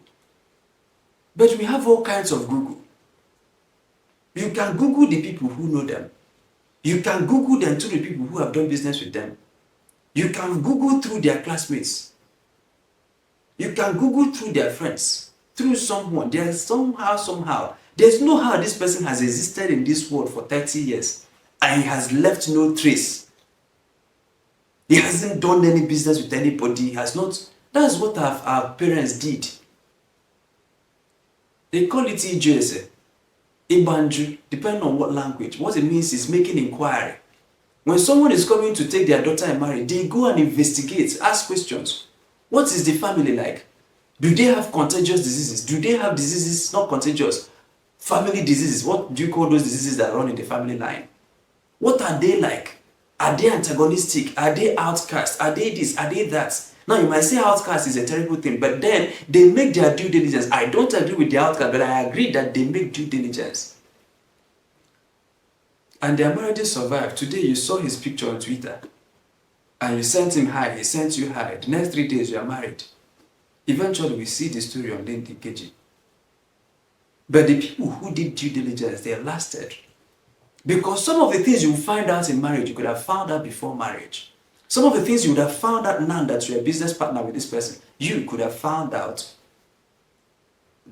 But we have all kinds of Google. You can Google the people who know them. You can Google them through the people who have done business with them. You can Google through their classmates. You can Google through their friends, through someone. There's somehow. There's no how this person has existed in this world for 30 years and he has left no trace. He hasn't done any business with anybody. He has not. That's what our parents did. They call it EJS. Ibanju, depending on what language. What it means is making inquiry. When someone is coming to take their daughter in marriage, they go and investigate, ask questions. What is the family like? Do they have contagious diseases? Do they have diseases, not contagious, family diseases? What do you call those diseases that run in the family line? What are they like? Are they antagonistic? Are they outcast? Are they this? Are they that? Now you might say outcast is a terrible thing, but then they make their due diligence. I don't agree with the outcast, but I agree that they make due diligence. And their marriages survive. Today you saw his picture on Twitter. And you sent him hi, he sent you hi. The next 3 days you are married. Eventually we see the story on LinkedIn. But the people who did due diligence, they lasted. Because some of the things you find out in marriage, you could have found out before marriage. Some of the things you would have found out now that you're a business partner with this person, you could have found out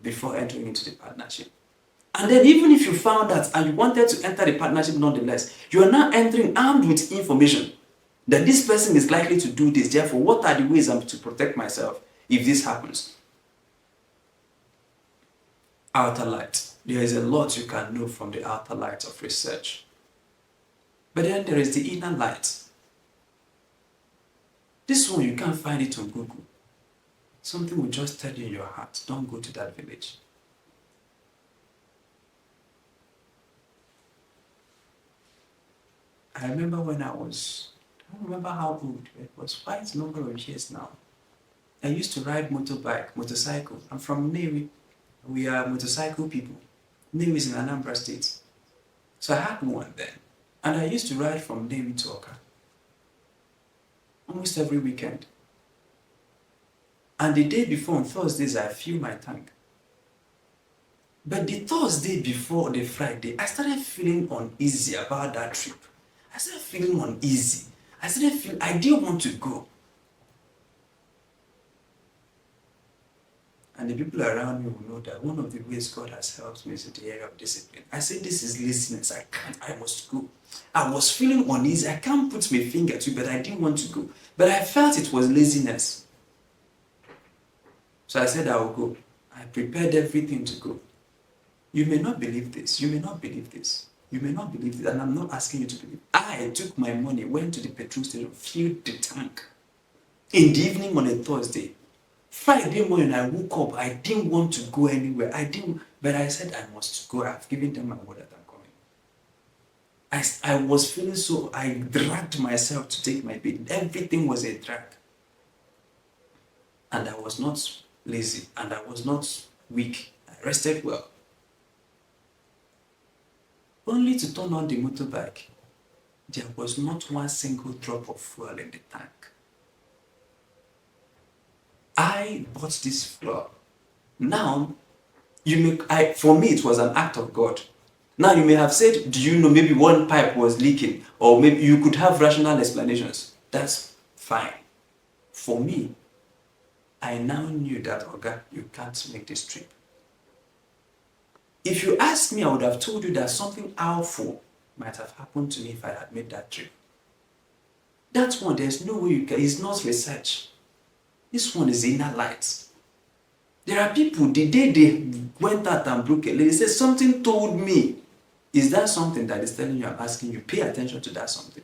before entering into the partnership. And then even if you found out and you wanted to enter the partnership nonetheless, you are now entering armed with information that this person is likely to do this. Therefore, what are the ways I'm to protect myself if this happens? Outer light. There is a lot you can know from the outer light of research. But then there is the inner light. This one, you can't find it on Google. Something will just tell you in your heart, don't go to that village. I remember when I don't remember how old, it was quite a number of years now. I used to ride motorcycle. I'm from Nnewi. We are motorcycle people. Nnewi is in Anambra State. So I had one then. And I used to ride from Nnewi to Oka. Almost every weekend. And the day before, on Thursdays, I fill my tank. But the Thursday before the Friday, I started feeling uneasy about that trip. I started feeling uneasy. I didn't want to go. And the people around me will know that one of the ways God has helped me is in the area of discipline. I said, this is laziness. I must go. I was feeling uneasy. I can't put my finger to it, but I didn't want to go. But I felt it was laziness. So I said, I will go. I prepared everything to go. You may not believe this. You may not believe this. You may not believe this. And I'm not asking you to believe. I took my money, went to the petrol station, filled the tank. In the evening on a Thursday. Friday morning, I woke up. I didn't want to go anywhere. But I said I must go. I've given them my word that I'm coming. I was feeling so, I dragged myself to take my bid. Everything was a drag. And I was not lazy and I was not weak. I rested well. Only to turn on the motorbike, there was not one single drop of fuel in the tank. I bought this flour. Now, for me, it was an act of God. Now, you may have said, do you know, maybe one pipe was leaking, or maybe you could have rational explanations. That's fine. For me, I now knew that, Oga, you can't make this trip. If you asked me, I would have told you that something awful might have happened to me if I had made that trip. That one, there's no way you can, it's not research. This one is inner light. There are people, the day they went out and broke it, they said, something told me. Is that something that is telling you, I'm asking you, pay attention to that something?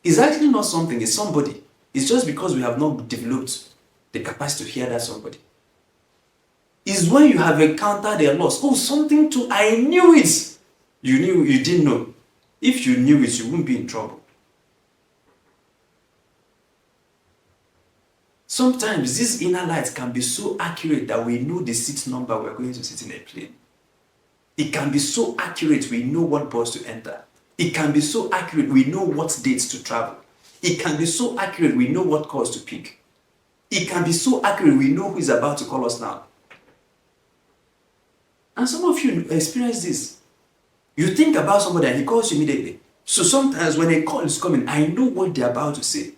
It's actually not something, it's somebody. It's just because we have not developed the capacity to hear that somebody. It's when you have encountered a loss. Oh, something too, I knew it. You knew, you didn't know. If you knew it, you wouldn't be in trouble. Sometimes this inner light can be so accurate that we know the seat number we're going to sit in a plane. It can be so accurate we know what bus to enter. It can be so accurate we know what dates to travel. It can be so accurate we know what calls to pick. It can be so accurate we know who is about to call us now. And some of you experience this. You think about somebody and he calls you immediately. So sometimes when a call is coming, I know what they're about to say.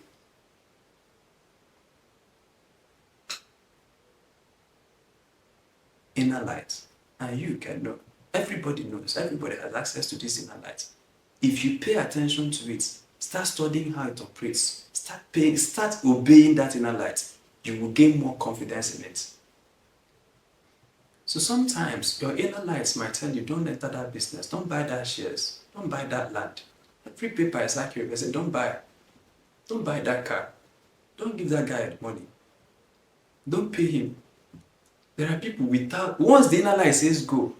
Inner light. And you can know. Everybody knows. Everybody has access to this inner light. If you pay attention to it, start studying how it operates. Start obeying that inner light. You will gain more confidence in it. So sometimes your inner lights might tell you, don't enter that business, don't buy that shares, don't buy that land. Every paper is accurate. I say, don't buy that car. Don't give that guy money. Don't pay him. There are people without, once the inner light says go,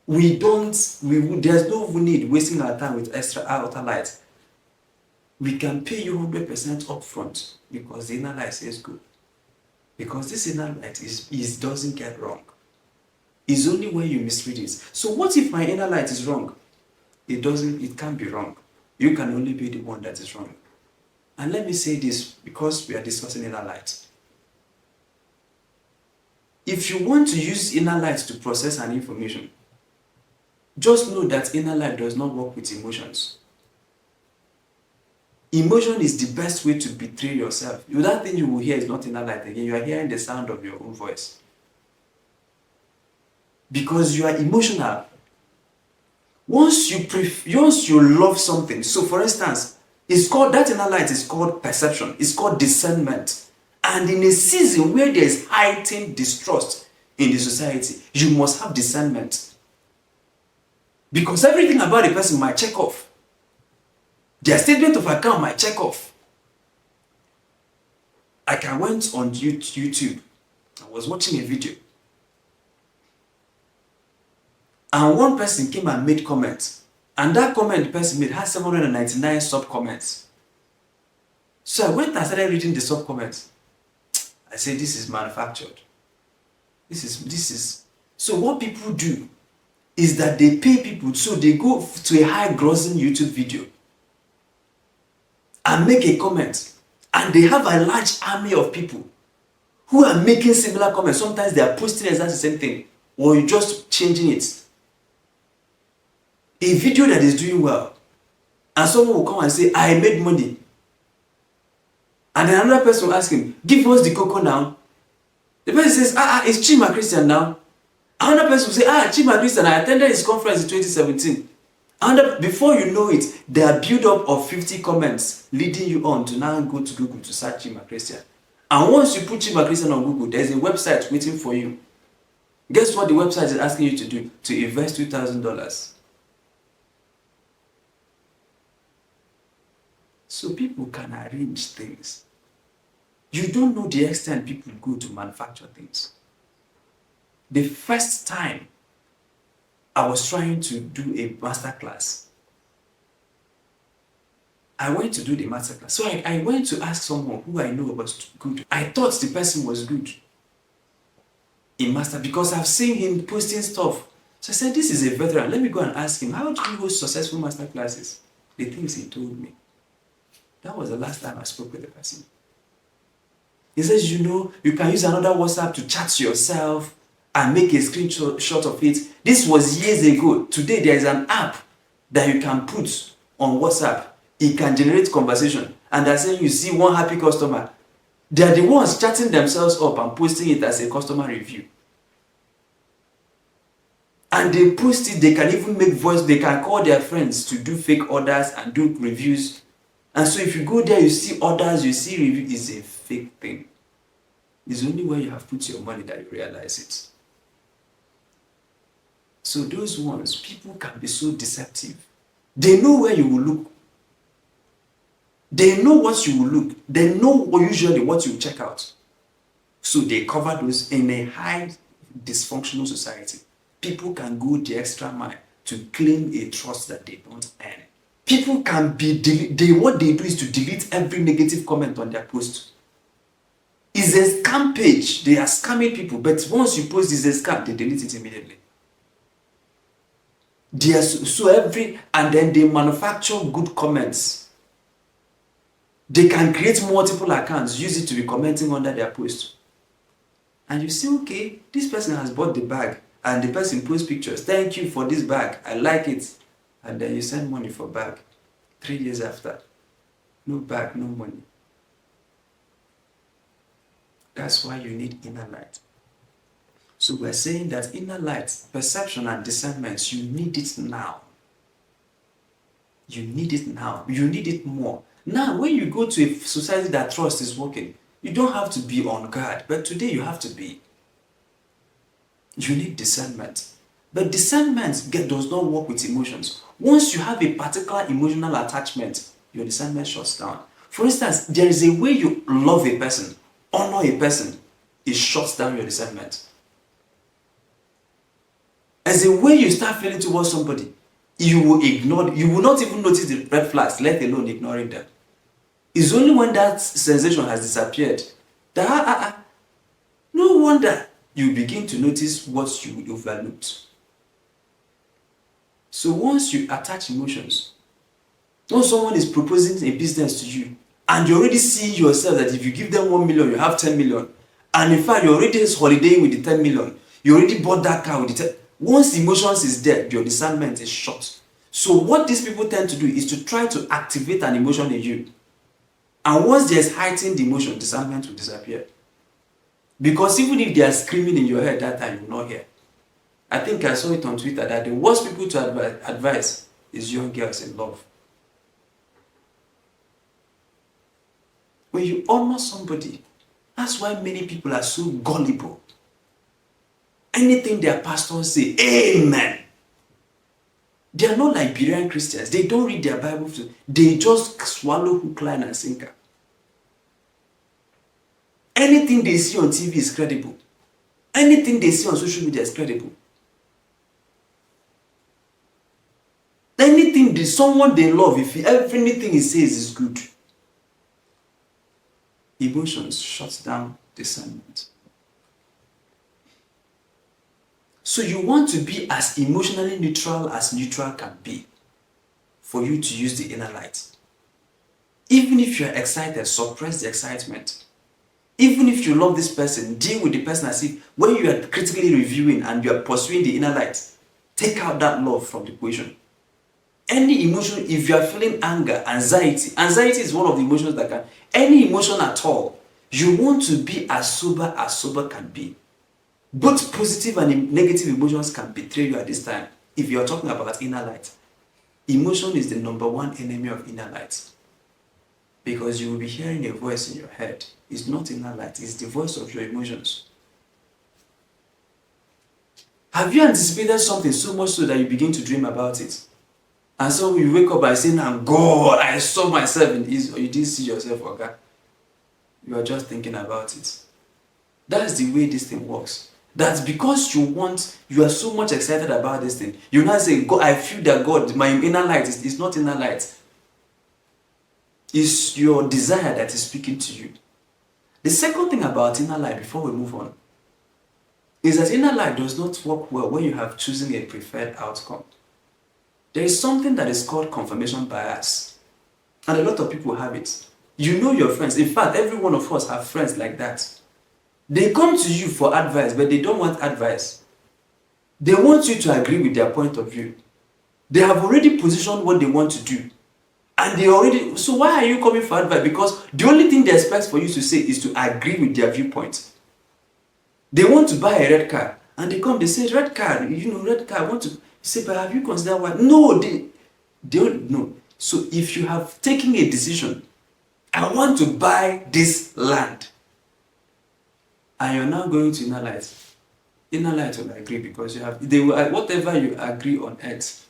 there's no need wasting our time with extra outer light. We can pay you 100% upfront because the inner light says go. Because this inner light doesn't get wrong. It's only when you misread it. So what if my inner light is wrong? It can't be wrong. You can only be the one that is wrong. And let me say this because we are discussing inner light. If you want to use inner light to process an information, just know that inner light does not work with emotions. Emotion is the best way to betray yourself. That thing you will hear is not inner light again. You are hearing the sound of your own voice. Because you are emotional. Once you love something, so for instance, that inner light is called perception. It's called discernment. And in a season where there is heightened distrust in the society, you must have discernment. Because everything about a person might check off. Their statement of account might check off. Like I went on YouTube. I was watching a video. And one person came and made comments. And that comment the person made has 799 sub-comments. So I went and started reading the sub-comments. I said, this is manufactured. This is. So what people do is that they pay people, so they go to a high-grossing YouTube video and make a comment. And they have a large army of people who are making similar comments. Sometimes they are posting exactly the same thing, or you're just changing it. A video that is doing well, and someone will come and say, I made money. And then another person will ask him, give us the cocoa now. The person says, it's Chima Christian now. Another person will say, Chima Christian, I attended his conference in 2017. And before you know it, there are build-up of 50 comments leading you on to now go to Google to search Chima Christian. And once you put Chima Christian on Google, there's a website waiting for you. Guess what the website is asking you to do? To invest $2,000. So people can arrange things. You don't know the extent people go to manufacture things. The first time I was trying to do a masterclass, I went to do the masterclass. So I went to ask someone who I know was good. I thought the person was good in master because I've seen him posting stuff. So I said, this is a veteran. Let me go and ask him, how do you host successful master classes? The things he told me. That was the last time I spoke with the person. He says, you can use another WhatsApp to chat to yourself and make a screenshot of it. This was years ago. Today, there is an app that you can put on WhatsApp. It can generate conversation. And they're saying you see one happy customer. They're the ones chatting themselves up and posting it as a customer review. And they post it, they can even make voice, they can call their friends to do fake orders and do reviews. And so if you go there, you see orders, you see reviews, it's a fake thing. It's only when you have put your money that you realize it. So those ones, people can be so deceptive. They know where you will look. They know what you will look. They know usually what you check out. So they cover those in a high dysfunctional society. People can go the extra mile to claim a trust that they don't earn. People can be, what they do is to delete every negative comment on their post. It's a scam page. They are scamming people, but once you post it's a scam, they delete it immediately. And then they manufacture good comments. They can create multiple accounts, use it to be commenting under their post. And you say, okay, this person has bought the bag, and the person posts pictures. Thank you for this bag. I like it. And then you send money for bag. 3 years after, no bag, no money. That's why you need inner light. So we're saying that inner light, perception and discernment, you need it now. You need it now. You need it more. Now, when you go to a society that trust is working, you don't have to be on guard, but today you have to be. You need discernment. But discernment does not work with emotions. Once you have a particular emotional attachment, your discernment shuts down. For instance, there is a way you love a person, honor a person, it shuts down your discernment. As a way you start feeling towards somebody, you will not even notice the red flags, let alone ignoring them. It's only when that sensation has disappeared that, no wonder you begin to notice what you overlooked. So once you attach emotions, once someone is proposing a business to you, and you already see yourself that if you give them 1 million, you have 10 million, and in fact you're already holidaying with the 10 million, you already bought that car with the 10. Once emotions is there, your discernment is short. So what these people tend to do is to try to activate an emotion in you. And once there's heightened emotion, discernment will disappear. Because even if they are screaming in your head that time, you will not hear. I think I saw it on Twitter that the worst people to advise is young girls in love. When you honor somebody, that's why many people are so gullible. Anything their pastors say, amen. They are not like Berean Christians. They don't read their Bible. They just swallow hook, line, and sinker. Anything they see on TV is credible. Anything they see on social media is credible. Anything someone they love, if everything he says is good, emotions shut down discernment. So you want to be as emotionally neutral as neutral can be for you to use the inner light. Even if you're excited, suppress the excitement. Even if you love this person, deal with the person as if when you are critically reviewing and you are pursuing the inner light, take out that love from the equation. Any emotion, if you are feeling anger, anxiety is one of the emotions that can, any emotion at all, you want to be as sober can be. Both positive and negative emotions can betray you at this time. If you are talking about inner light, emotion is the number one enemy of inner light. Because you will be hearing a voice in your head. It's not inner light, it's the voice of your emotions. Have you anticipated something so much so that you begin to dream about it? And so you wake up by saying, God, I saw myself in this, or you didn't see yourself, okay? You are just thinking about it. That's the way this thing works. That's because you are so much excited about this thing. You now say, God, I feel that God, my inner light is not inner light. It's your desire that is speaking to you. The second thing about inner light, before we move on, is that inner light does not work well when you have chosen a preferred outcome. There is something that is called confirmation bias, and a lot of people have it. You know your friends. In fact, every one of us have friends like that. They come to you for advice, but they don't want advice. They want you to agree with their point of view. They have already positioned what they want to do. And they already, so why are you coming for advice? Because the only thing they expect for you to say is to agree with their viewpoint. They want to buy a red car, and they come, they say, red car, red car, I want to, say, but have you considered what? No, they don't know. So if you have taken a decision, I want to buy this land, and you're now going to inner light will agree, because they will, whatever you agree on earth,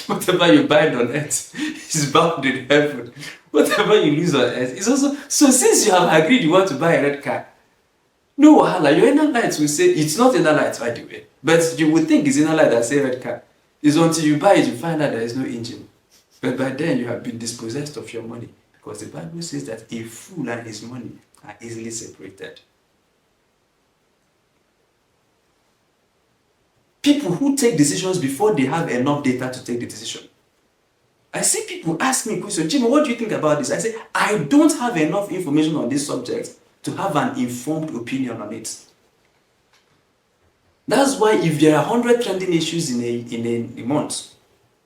whatever you bind on earth is bound in heaven. Whatever you lose on earth is also. So since you have agreed you want to buy a red car, no wahala, your inner light will say, it's not inner light by the way, but you would think it's inner light that say red car. It's until you buy it you find out there is no engine. But by then you have been dispossessed of your money, because the Bible says that a fool and his money are easily separated. People who take decisions before they have enough data to take the decision. I see people ask me questions, Chima, what do you think about this? I say, I don't have enough information on this subject to have an informed opinion on it. That's why if there are 100 trending issues in a month,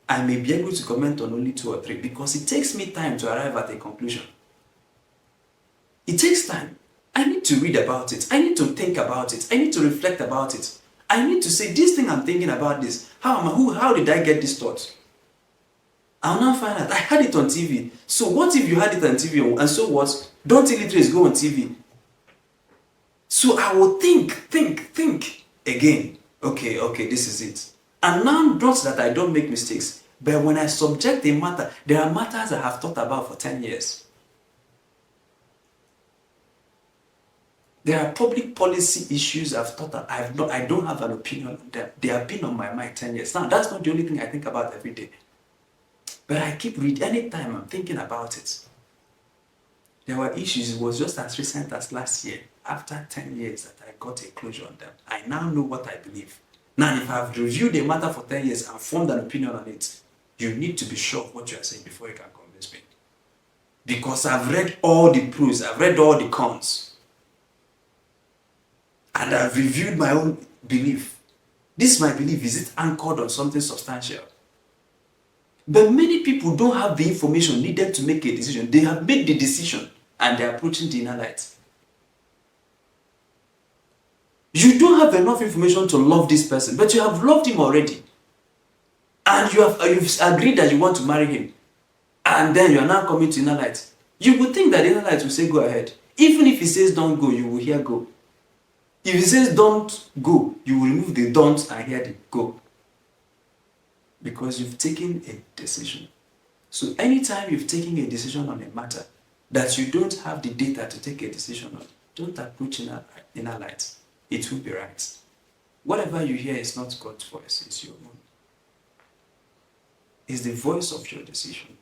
I may be able to comment on only 2 or 3, because it takes me time to arrive at a conclusion. It takes time. I need to read about it. I need to think about it. I need to reflect about it. I need to say, this thing I'm thinking about this, how did I get this thought? I'll now find out, I had it on TV. So what if you had it on TV, and so what? Don't illiterates go on TV? So I will think again. Okay, this is it. And now, not that I don't make mistakes, but when I subject a matter, there are matters I have thought about for 10 years. There are public policy issues I've thought that I don't have an opinion on them. They have been on my mind 10 years. Now, that's not the only thing I think about every day. But I keep reading, anytime I'm thinking about it. There were issues, it was just as recent as last year, after 10 years that I got a closure on them. I now know what I believe. Now, if I've reviewed a matter for 10 years and formed an opinion on it, you need to be sure of what you are saying before you can convince me. Because I've read all the pros, I've read all the cons. And I've reviewed my own belief. This my belief, is it anchored on something substantial? But many people don't have the information needed to make a decision. They have made the decision and they're approaching the inner light. You don't have enough information to love this person, but you have loved him already. And you've agreed that you want to marry him. And then you're now coming to inner light. You would think that the inner light will say go ahead. Even if he says don't go, you will hear go. If he says don't go, you will remove the don't and hear the go. Because you've taken a decision. So anytime you've taken a decision on a matter that you don't have the data to take a decision on, don't approach inner light. It will be right. Whatever you hear is not God's voice, it's your own. It's the voice of your decision.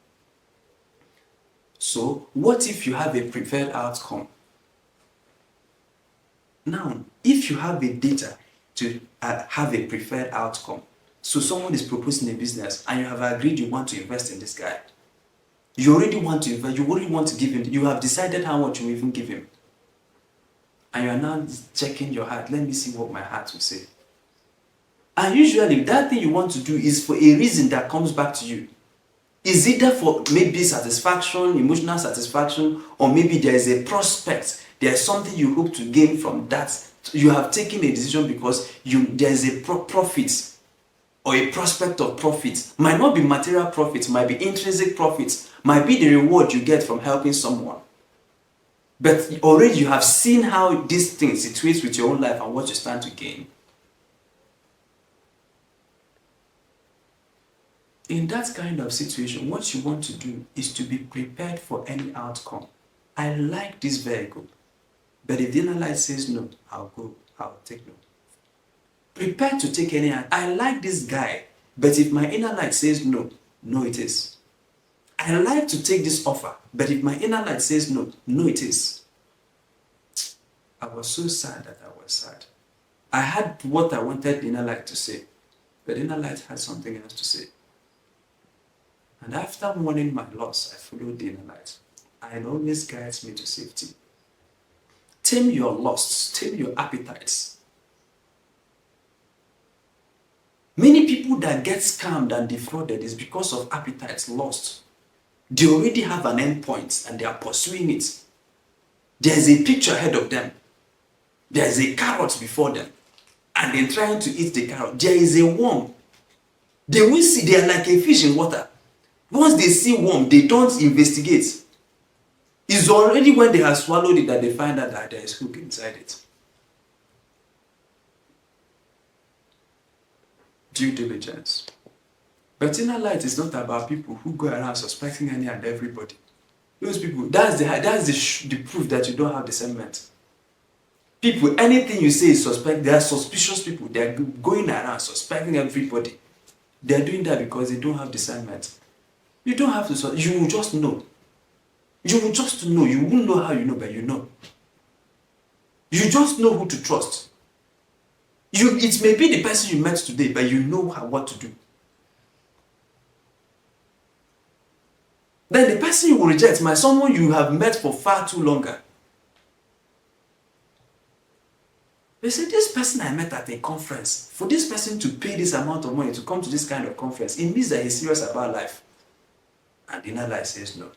So, what if you have a preferred outcome? Now, if you have the data to have a preferred outcome, so someone is proposing a business and you have agreed you want to invest in this guy. You already want to invest, you already want to give him, you have decided how much you will even give him. And you are now checking your heart. Let me see what my heart will say. And usually that thing you want to do is for a reason that comes back to you. Is either for maybe satisfaction, emotional satisfaction, or maybe there is a prospect. There is something you hope to gain from that. You have taken a decision because there is a profit or a prospect of profit. Might not be material profit, might be intrinsic profit, might be the reward you get from helping someone. But already you have seen how these things situates with your own life and what you stand to gain. In that kind of situation, what you want to do is to be prepared for any outcome. I like this vehicle, but if the inner light says no, I'll take no. Prepare to take any action. I like this guy, but if my inner light says no, no it is. I like to take this offer, but if my inner light says no, no it is. I was so sad that I was sad. I had what I wanted the inner light to say, but the inner light had something else to say. And after mourning my loss, I followed the inner light. And it always guides me to safety. Tame your lusts, tame your appetites. Many people that get scammed and defrauded is because of appetites lost. They already have an end point and they are pursuing it. There's a picture ahead of them. There's a carrot before them. And they're trying to eat the carrot. There is a worm. They will see, they are like a fish in water. Once they see worm, they don't investigate. It's already when they have swallowed it that they find out that there is hook inside it. Due diligence. But inner light is not about people who go around suspecting any and everybody. Those people, that's the proof that you don't have discernment. People, anything you say is suspect. They are suspicious people. They are going around suspecting everybody. They are doing that because they don't have discernment. You don't have to. You will just know. You will just know. You won't know how you know, but you know. You just know who to trust. It may be the person you met today, but you know what to do. Then the person you will reject might be someone you have met for far too longer. They say, this person I met at a conference, for this person to pay this amount of money to come to this kind of conference, it means that he's serious about life. And the inner light says no.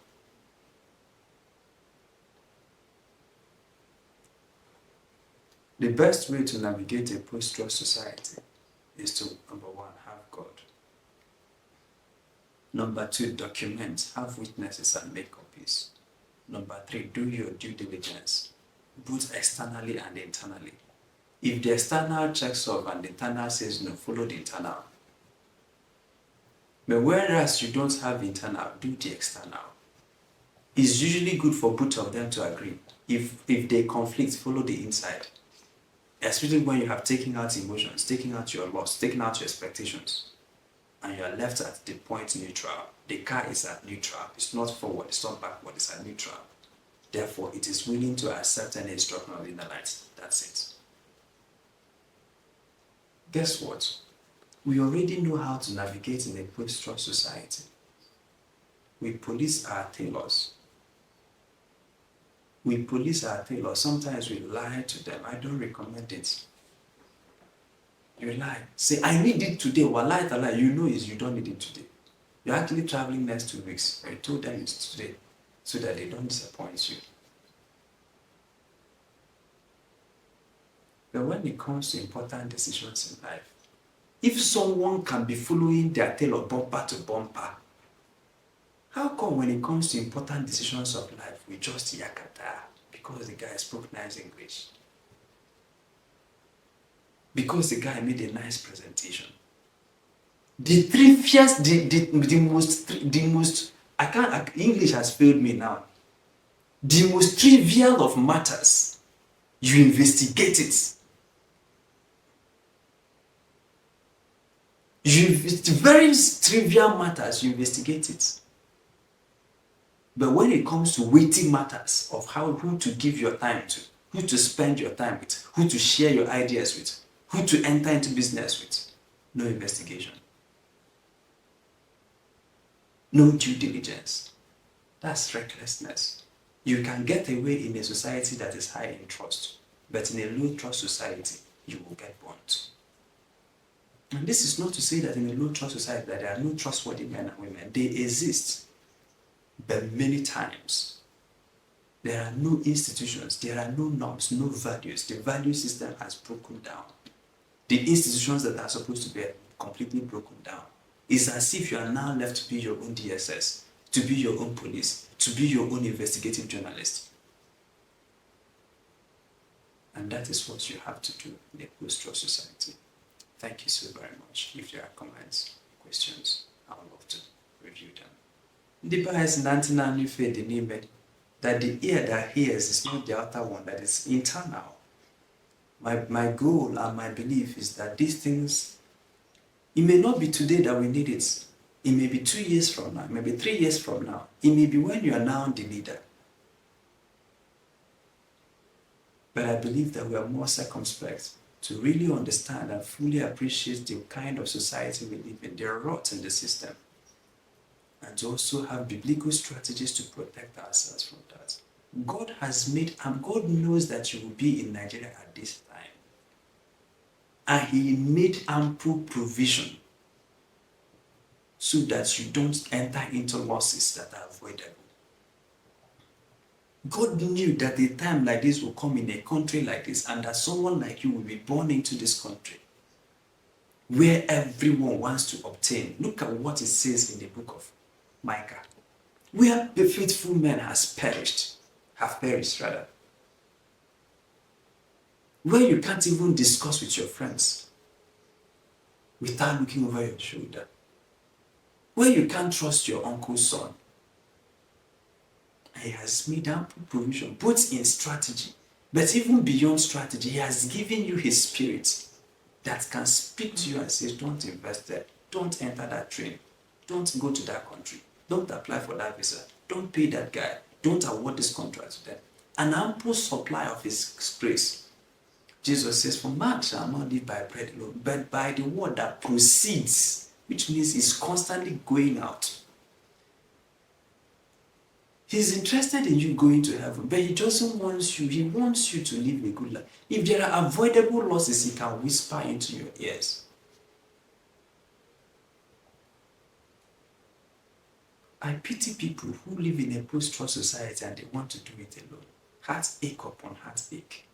The best way to navigate a post-trust society is to, number one, have God. Number two, document, have witnesses and make copies. Number three, do your due diligence, both externally and internally. If the external checks off and the internal says no, follow the internal. But whereas you don't have internal, do the external. It's usually good for both of them to agree. If they conflict, follow the inside. Especially when you have taken out emotions, taken out your loss, taken out your expectations, and you are left at the point neutral. The car is at neutral. It's not forward, it's not backward, it's at neutral. Therefore, it is willing to accept any instruction of the inner light. That's it. Guess what? We already know how to navigate in a post-trust society. We police our tailors. Sometimes we lie to them. I don't recommend it. You lie. Say, I need it today. Well, lie to lie. You know you don't need it today. You're actually traveling next 2 weeks. I told them it's today so that they don't disappoint you. But when it comes to important decisions in life, if someone can be following their tailor bumper to bumper, how come when it comes to important decisions of life, we just yakata because the guy spoke nice English? Because the guy made a nice presentation. English has failed me now. The most trivial of matters, you investigate it. It's very trivial matters, you investigate it. But when it comes to weighty matters of who to give your time to, who to spend your time with, who to share your ideas with, who to enter into business with, no investigation. No due diligence. That's recklessness. You can get away in a society that is high in trust, but in a low trust society, you will get burnt. And this is not to say that in a low trust society that there are no trustworthy men and women. They exist. But many times, there are no institutions, there are no norms, no values. The value system has broken down. The institutions that are supposed to be completely broken down. It's as if you are now left to be your own DSS, to be your own police, to be your own investigative journalist. And that is what you have to do in a post-trust society. Thank you so very much. If there are comments, questions, I would love to review them. The bias in antenna fade the name that the ear that hears is not the outer one, that is internal. My goal and my belief is that these things, it may not be today that we need it, It may be 2 years from now, maybe 3 years from now. It may be when you are now the leader. But I believe that we are more circumspect to really understand and fully appreciate the kind of society we live in, the rot in the system, and to also have biblical strategies to protect ourselves from that. God has made, and God knows that you will be in Nigeria at this time. And He made ample provision so that you don't enter into losses that are avoidable. God knew that a time like this will come in a country like this, and that someone like you will be born into this country where everyone wants to obtain. Look at what it says in the book of Micah. Where the faithful men have perished, rather. Where you can't even discuss with your friends without looking over your shoulder. Where you can't trust your uncle's son. He has made ample provision, both in strategy, but even beyond strategy, He has given you His Spirit that can speak to you and say, don't invest there, don't enter that train, don't go to that country, don't apply for that visa, don't pay that guy, don't award this contract to them. An ample supply of His grace. Jesus says, for man shall not live by bread alone, but by the word that proceeds, which means it's constantly going out. He's interested in you going to heaven, but He doesn't want you. He wants you to live a good life. If there are avoidable losses, He can whisper into your ears. I pity people who live in a post-trust society and they want to do it alone. Heartache upon heartache.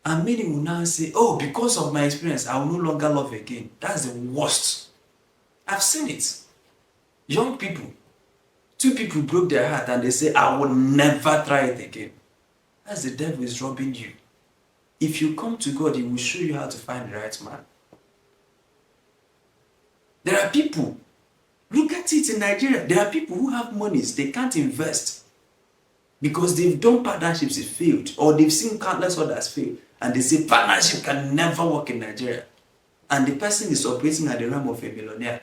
And many will now say, oh, because of my experience, I will no longer love again. That's the worst. I've seen it. Young people, 2 people broke their heart and they say, I will never try it again. That's the devil is robbing you. If you come to God, He will show you how to find the right man. There are people, look at it in Nigeria, there are people who have monies, they can't invest because they've done partnerships, it failed, or they've seen countless others fail, and they say partnership can never work in Nigeria. And the person is operating at the realm of a millionaire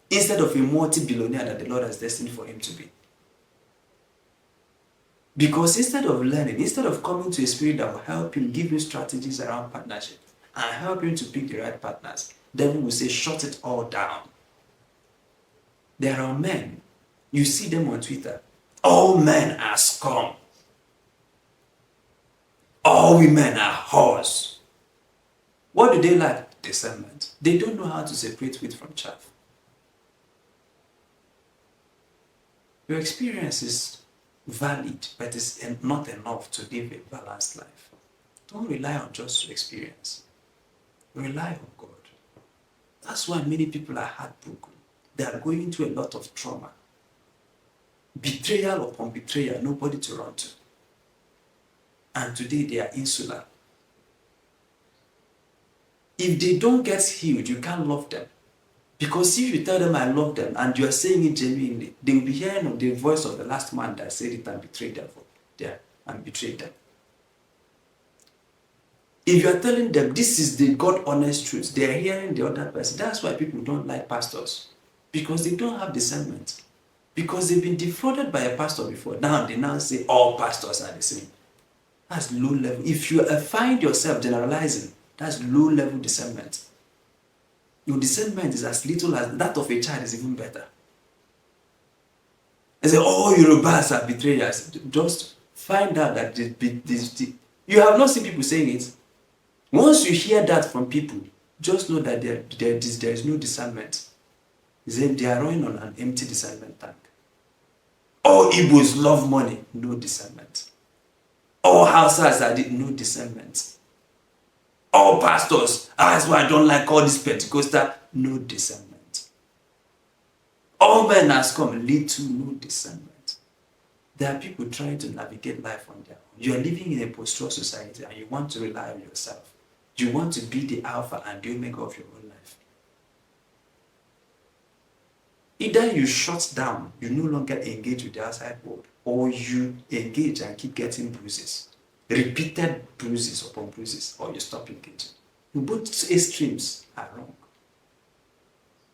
instead of a multi-billionaire that the Lord has destined for him to be. Because instead of learning, instead of coming to a spirit that will help him, give you strategies around partnership and help him to pick the right partners, the devil will say, shut it all down. There are men, you see them on Twitter, all men are scum. All women are whores. What do they lack? Discernment. They don't know how to separate wheat from chaff. Your experience is valid, but it's not enough to live a balanced life. Don't rely on just your experience. Rely on God. That's why many people are heartbroken. They are going through a lot of trauma. Betrayal upon betrayal, nobody to run to. And today they are insular. If they don't get healed, you can't love them. Because if you tell them I love them and you are saying it genuinely, they will be hearing the voice of the last man that said it and betrayed them and betrayed them. If you are telling them this is the God honest truth, they are hearing the other person. That's why people don't like pastors. Because they don't have discernment. Because they've been defrauded by a pastor before. Now they now say all pastors are the same. That's low level. If you find yourself generalizing, that's low level discernment. Your discernment is as little as that of a child, is even better. They say, oh, Yorubas are betrayers. Just find out that you have not seen people saying it. Once you hear that from people, just know that there is no discernment. They are running on an empty discernment tank. All Igbos love money, no discernment. All Hausas are no discernment. All pastors, that's why I don't like all this Pentecostal, no discernment. All men has come, lead to no discernment. There are people trying to navigate life on their own. You are living in a post-trust society and you want to rely on yourself. You want to be the alpha and the omega of your own life. Either you shut down, you no longer engage with the outside world, or you engage and keep getting bruises. Repeated bruises upon bruises, or you stop engaging. Both extremes are wrong.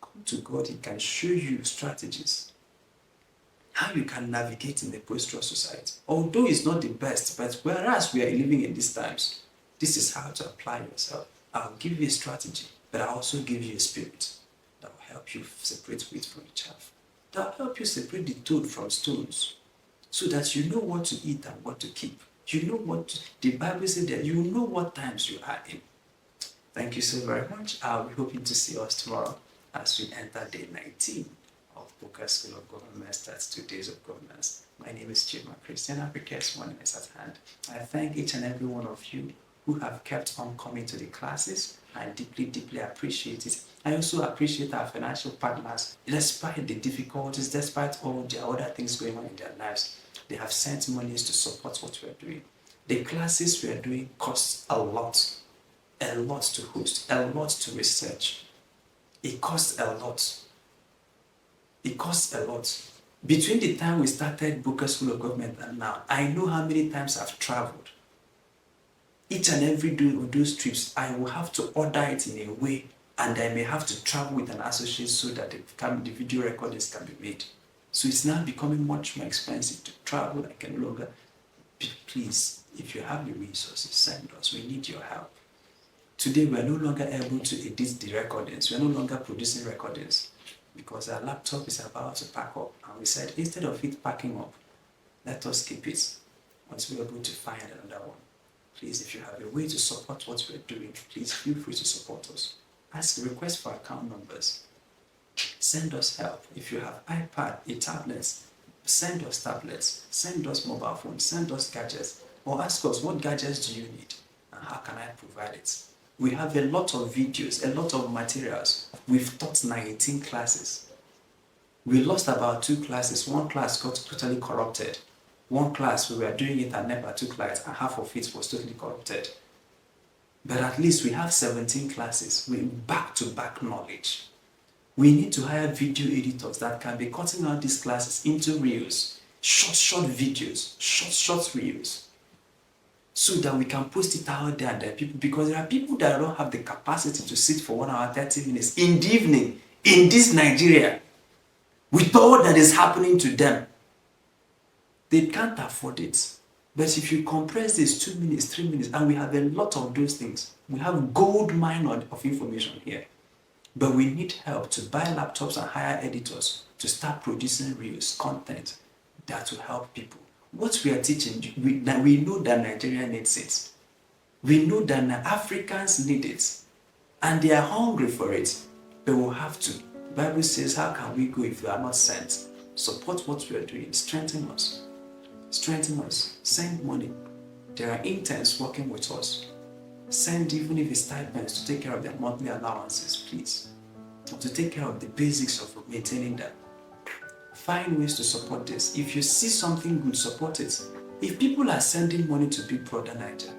Come to God, He can show you strategies how you can navigate in the post-trust society. Although it's not the best, but whereas we are living in these times, this is how to apply yourself. I'll give you a strategy, but I'll also give you a spirit that will help you separate wheat from chaff. That will help you separate the toad from stones, so that you know what to eat and what to keep. You know what the Bible said, that you know what times you are in. Thank you so very much. I'll be hoping to see us tomorrow as we enter day 19 of Boqer School of Government, starts 2 days of governance. My name is Chima. Christian Africa's morning is at hand. I thank each and every one of you who have kept on coming to the classes. I deeply, deeply appreciate it. I also appreciate our financial partners. Despite the difficulties, despite all the other things going on in their lives, they have sent monies to support what we are doing. The classes we are doing cost a lot to host, a lot to research. It costs a lot. It costs a lot. Between the time we started Boqer School of Government and now, I know how many times I've traveled. Each and every of those trips, I will have to order it in a way, and I may have to travel with an associate so that the video recordings can be made. So it's now becoming much more expensive to travel. I can no longer. Please, if you have the resources, send us. We need your help. Today, we are no longer able to edit the recordings. We are no longer producing recordings because our laptop is about to pack up. And we said, instead of it packing up, let us keep it once we're able to find another one. Please, if you have a way to support what we're doing, please feel free to support us. Ask, request for account numbers. Send us help. If you have iPad, a tablet, send us tablets, send us mobile phones, send us gadgets, or ask us, what gadgets do you need and how can I provide it? We have a lot of videos, a lot of materials. We've taught 19 classes. We lost about 2 classes. One class got totally corrupted. One class, we were doing it and never took light, and half of it was totally corrupted. But at least we have 17 classes with back-to-back knowledge. We need to hire video editors that can be cutting out these classes into reels, short videos, short reels, so that we can post it out there and there people, because there are people that don't have the capacity to sit for 1 hour, 30 minutes in the evening in this Nigeria with all that is happening to them. They can't afford it. But if you compress this 2 minutes, 3 minutes, and we have a lot of those things, we have gold mine of information here. But we need help to buy laptops and hire editors to start producing reels, content that will help people. What we are teaching, we know that Nigeria needs it. We know that Africans need it. And they are hungry for it. But we'll have to. The Bible says, how can we go if we are not sent? Support what we are doing. Strengthen us. Strengthen us. Send money. There are interns working with us. Send even if it's stipends to take care of their monthly allowances, please. Or to take care of the basics of maintaining them. Find ways to support this. If you see something good, support it. If people are sending money to Big Brother Niger,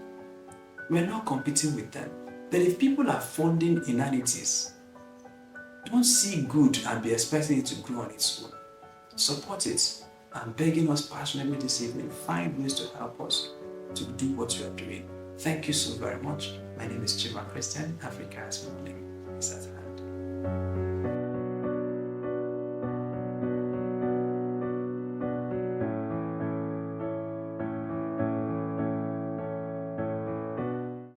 we're not competing with them. But if people are funding inanities, don't see good and be expecting it to grow on its own. Support it. I'm begging us passionately this evening, find ways to help us to do what we are doing. Thank you so very much. My name is Chima Christian. Africa's morning is at hand.